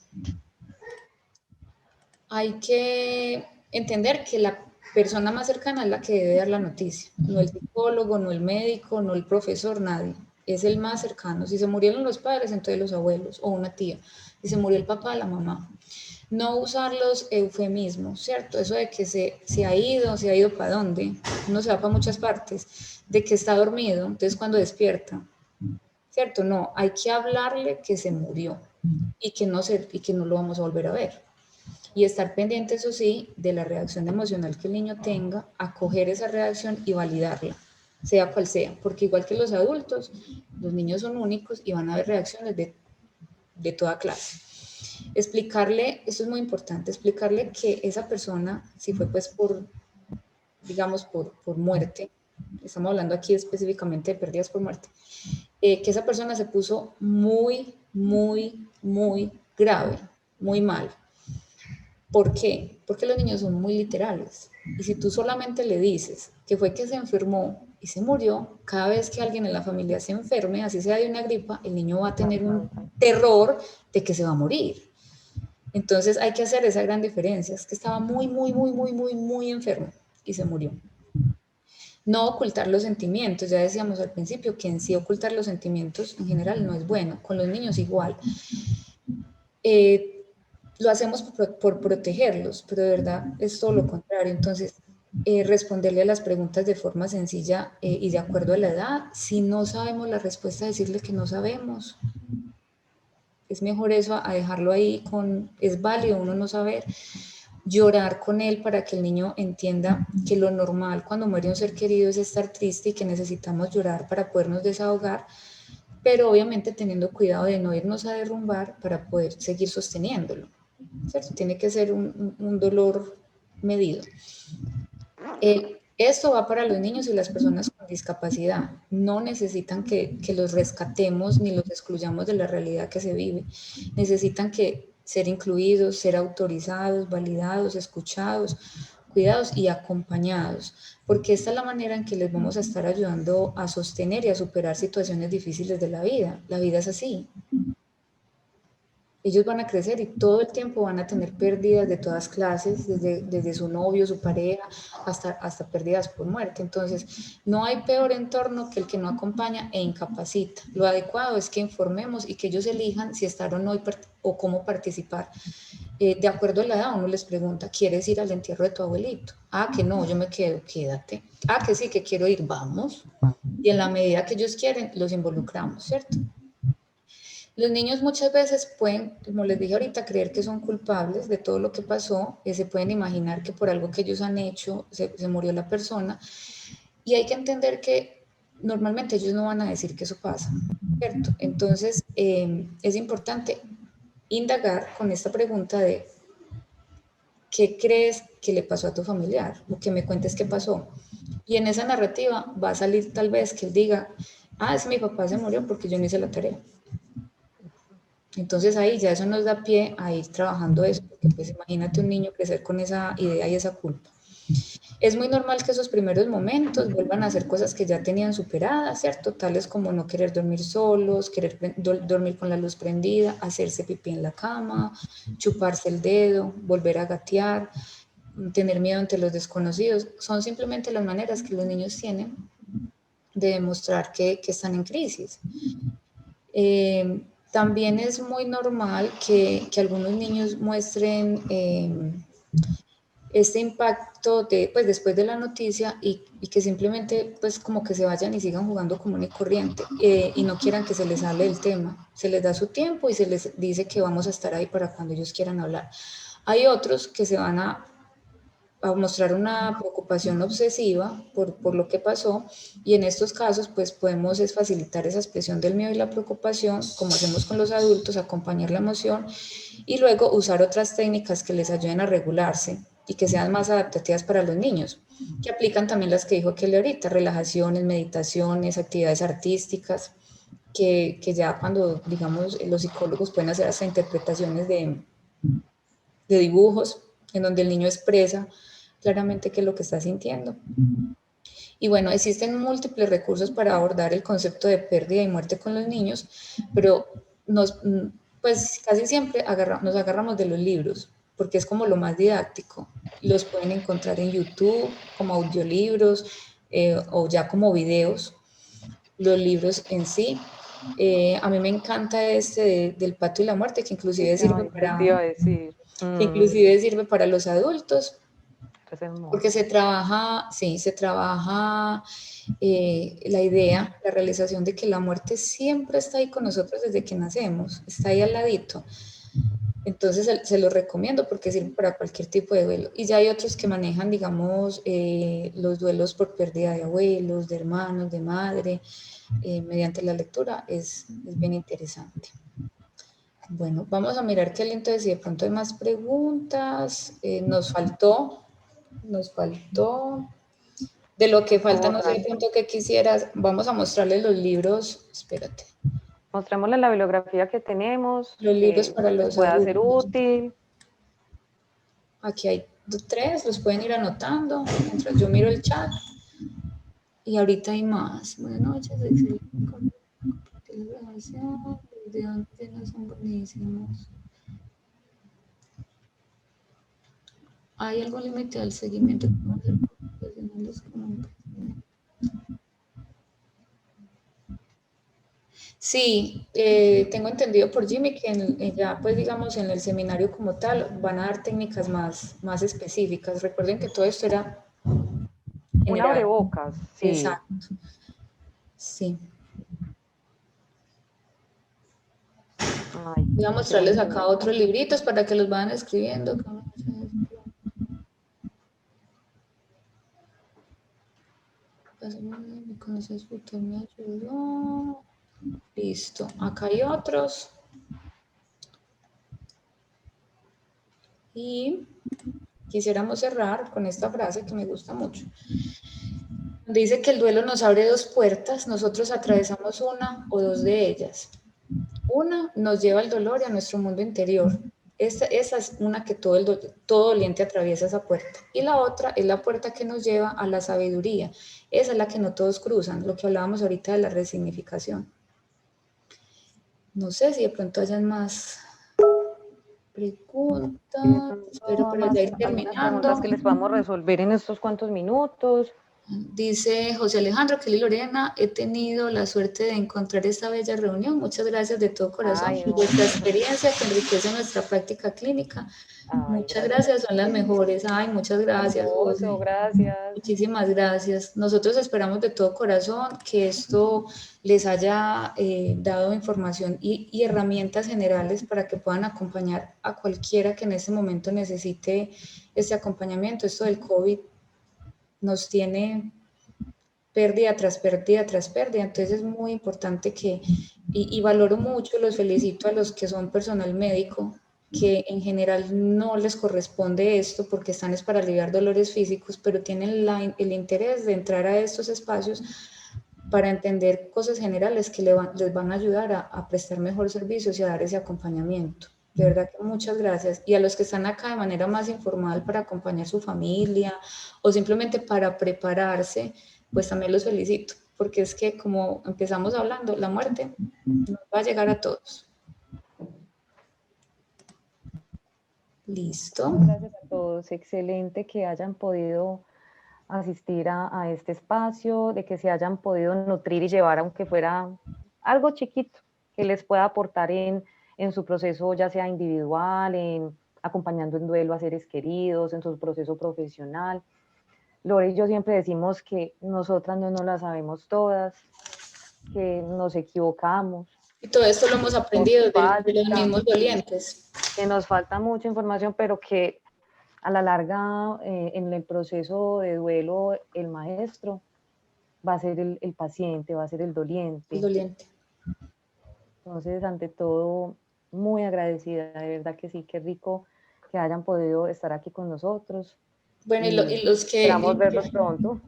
Hay que entender que la persona más cercana es la que debe dar la noticia. No el psicólogo, no el médico, no el profesor, nadie. Es el más cercano. Si se murieron los padres, entonces los abuelos o una tía. Si se murió el papá, la mamá. No usar los eufemismos, ¿cierto? Eso de que se ha ido para dónde, uno se va para muchas partes, de que está dormido, entonces cuando despierta, ¿cierto? No, hay que hablarle que se murió y que no lo vamos a volver a ver. Y estar pendiente, eso sí, de la reacción emocional que el niño tenga, acoger esa reacción y validarla, sea cual sea, porque igual que los adultos, los niños son únicos y van a haber reacciones de toda clase. Explicarle, eso es muy importante, explicarle que esa persona, si fue pues digamos, por muerte, estamos hablando aquí específicamente de pérdidas por muerte, que esa persona se puso muy, muy, muy grave, muy mal. ¿Por qué? Porque los niños son muy literales. Y si tú solamente le dices que fue que se enfermó y se murió, cada vez que alguien en la familia se enferme, así sea de una gripa, el niño va a tener un terror de que se va a morir. Entonces hay que hacer esa gran diferencia. Es que estaba muy, muy, muy, muy, muy, muy enfermo y se murió. No ocultar los sentimientos. Ya decíamos al principio que en sí ocultar los sentimientos en general no es bueno. Con los niños igual. Lo hacemos por protegerlos, pero de verdad es todo lo contrario. Entonces, responderle a las preguntas de forma sencilla y de acuerdo a la edad. Si no sabemos la respuesta, decirle que no sabemos. Es mejor eso a dejarlo ahí es válido uno no saber. Llorar con él para que el niño entienda que lo normal cuando muere un ser querido es estar triste y que necesitamos llorar para podernos desahogar, pero obviamente teniendo cuidado de no irnos a derrumbar para poder seguir sosteniéndolo, ¿cierto? Tiene que ser un dolor medido. Esto va para los niños y las personas con discapacidad. No necesitan que los rescatemos ni los excluyamos de la realidad que se vive. Necesitan ser incluidos, ser autorizados, validados, escuchados, cuidados y acompañados, porque esta es la manera en que les vamos a estar ayudando a sostener y a superar situaciones difíciles de la vida. La vida es así. Ellos van a crecer y todo el tiempo van a tener pérdidas de todas clases, desde su novio, su pareja, hasta pérdidas por muerte. Entonces, no hay peor entorno que el que no acompaña e incapacita. Lo adecuado es que informemos y que ellos elijan si estar o no o cómo participar. De acuerdo a la edad, uno les pregunta, ¿quieres ir al entierro de tu abuelito? Ah, que no, yo me quedo, quédate. Ah, que sí, que quiero ir, vamos. Y en la medida que ellos quieren, los involucramos, ¿cierto? Los niños muchas veces pueden, como les dije ahorita, creer que son culpables de todo lo que pasó, se pueden imaginar que por algo que ellos han hecho se murió la persona, y hay que entender que normalmente ellos no van a decir que eso pasa, ¿cierto? Entonces es importante indagar con esta pregunta de ¿qué crees que le pasó a tu familiar? O que me cuentes qué pasó. Y en esa narrativa va a salir tal vez que él diga, ah, es mi papá se murió porque yo no hice la tarea. Entonces ahí ya eso nos da pie a ir trabajando eso, porque pues imagínate un niño crecer con esa idea y esa culpa. Es muy normal que esos primeros momentos vuelvan a hacer cosas que ya tenían superadas, ¿cierto? Tales como no querer dormir solos, querer dormir con la luz prendida, hacerse pipí en la cama, chuparse el dedo, volver a gatear, tener miedo ante los desconocidos. Son simplemente las maneras que los niños tienen de demostrar que están en crisis. También es muy normal que algunos niños muestren este impacto pues, después de la noticia y que simplemente pues como que se vayan y sigan jugando común y corriente y no quieran que se les hable del tema. Se les da su tiempo y se les dice que vamos a estar ahí para cuando ellos quieran hablar. Hay otros que se van a mostrar una preocupación obsesiva por lo que pasó, y en estos casos pues podemos facilitar esa expresión del miedo y la preocupación, como hacemos con los adultos, acompañar la emoción y luego usar otras técnicas que les ayuden a regularse y que sean más adaptativas para los niños, que aplican también las que dijo Kelly ahorita: relajaciones, meditaciones, actividades artísticas, que ya cuando, digamos, los psicólogos pueden hacer hasta interpretaciones de dibujos en donde el niño expresa claramente qué es lo que está sintiendo. Y bueno, existen múltiples recursos para abordar el concepto de pérdida y muerte con los niños, pero pues casi siempre nos agarramos de los libros, porque es como lo más didáctico. Los pueden encontrar en YouTube como audiolibros o ya como videos, los libros en sí. A mí me encanta del Pato y la Muerte, que inclusive sirve para los adultos, porque se trabaja la idea, la realización de que la muerte siempre está ahí con nosotros desde que nacemos, está ahí al ladito. Entonces se lo recomiendo porque sirve para cualquier tipo de duelo. Y ya hay otros que manejan, digamos, los duelos por pérdida de abuelos, de hermanos, de madre, mediante la lectura. Es bien interesante. Bueno, vamos a mirar qué entonces si de pronto hay más preguntas. Nos faltó de lo que falta, no sé de pronto que quisieras. Vamos a mostrarles los libros. Espérate. Mostrémosle la bibliografía que tenemos. Los libros para los pueda adultos. ser útil. Aquí hay 3, los pueden ir anotando mientras yo miro el chat. Y ahorita hay más. Buenas noches, excelente. Los de antes son buenísimos. ¿Hay algo límite al seguimiento? Sí, tengo entendido por Jimmy que ya, pues digamos, en el seminario como tal van a dar técnicas más específicas. Recuerden que todo esto era un abrebocas, sí. Exacto. Sí. Ay, voy a mostrarles acá otros libritos para que los vayan escribiendo. Listo, acá hay otros. Y quisiéramos cerrar con esta frase que me gusta mucho. Dice que el duelo nos abre 2 puertas, nosotros atravesamos una o 2 de ellas. Una nos lleva al dolor y a nuestro mundo interior. Esa es una que todo doliente atraviesa esa puerta. Y la otra es la puerta que nos lleva a la sabiduría. Esa es la que no todos cruzan, lo que hablábamos ahorita de la resignificación. No sé si de pronto hayan más preguntas, pero para ya ir terminando. Preguntas que les podamos resolver en estos cuantos minutos. Dice José Alejandro, Kelly Lorena, he tenido la suerte de encontrar esta bella reunión. Muchas gracias de todo corazón por vuestra experiencia que enriquece nuestra práctica clínica. Muchas gracias, son las mejores. Ay, muchas gracias, José. Gracias. Muchísimas gracias. Nosotros esperamos de todo corazón que esto les haya dado información y herramientas generales para que puedan acompañar a cualquiera que en este momento necesite este acompañamiento. Esto del COVID nos tiene pérdida tras pérdida tras pérdida, entonces es muy importante y valoro mucho, los felicito a los que son personal médico, que en general no les corresponde esto porque están es para aliviar dolores físicos, pero tienen el interés de entrar a estos espacios para entender cosas generales que les van a ayudar a prestar mejor servicios y a dar ese acompañamiento. De verdad que muchas gracias. Y a los que están acá de manera más informal para acompañar su familia o simplemente para prepararse, pues también los felicito, porque es que como empezamos hablando, la muerte nos va a llegar a todos. Listo. Gracias a todos. Excelente que hayan podido asistir a este espacio, de que se hayan podido nutrir y llevar, aunque fuera algo chiquito, que les pueda aportar en su proceso, ya sea individual, en acompañando en duelo a seres queridos, en su proceso profesional. Lore y yo siempre decimos que nosotras no nos las sabemos todas, que nos equivocamos. Y todo esto lo hemos aprendido de los mismos dolientes. Que nos falta mucha información, pero que a la larga, en el proceso de duelo, el maestro va a ser el paciente, va a ser el doliente. El doliente. Entonces, ante todo, muy agradecida, de verdad que sí, qué rico que hayan podido estar aquí con nosotros. Bueno, y los que... Esperamos verlos pronto.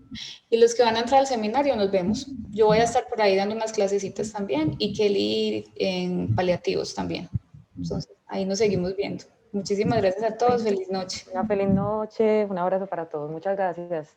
Y los que van a entrar al seminario, nos vemos. Yo voy a estar por ahí dando unas clasecitas también y Kelly en paliativos también. Entonces, ahí nos seguimos viendo. Muchísimas gracias a todos. Feliz noche. Una feliz noche. Un abrazo para todos. Muchas gracias.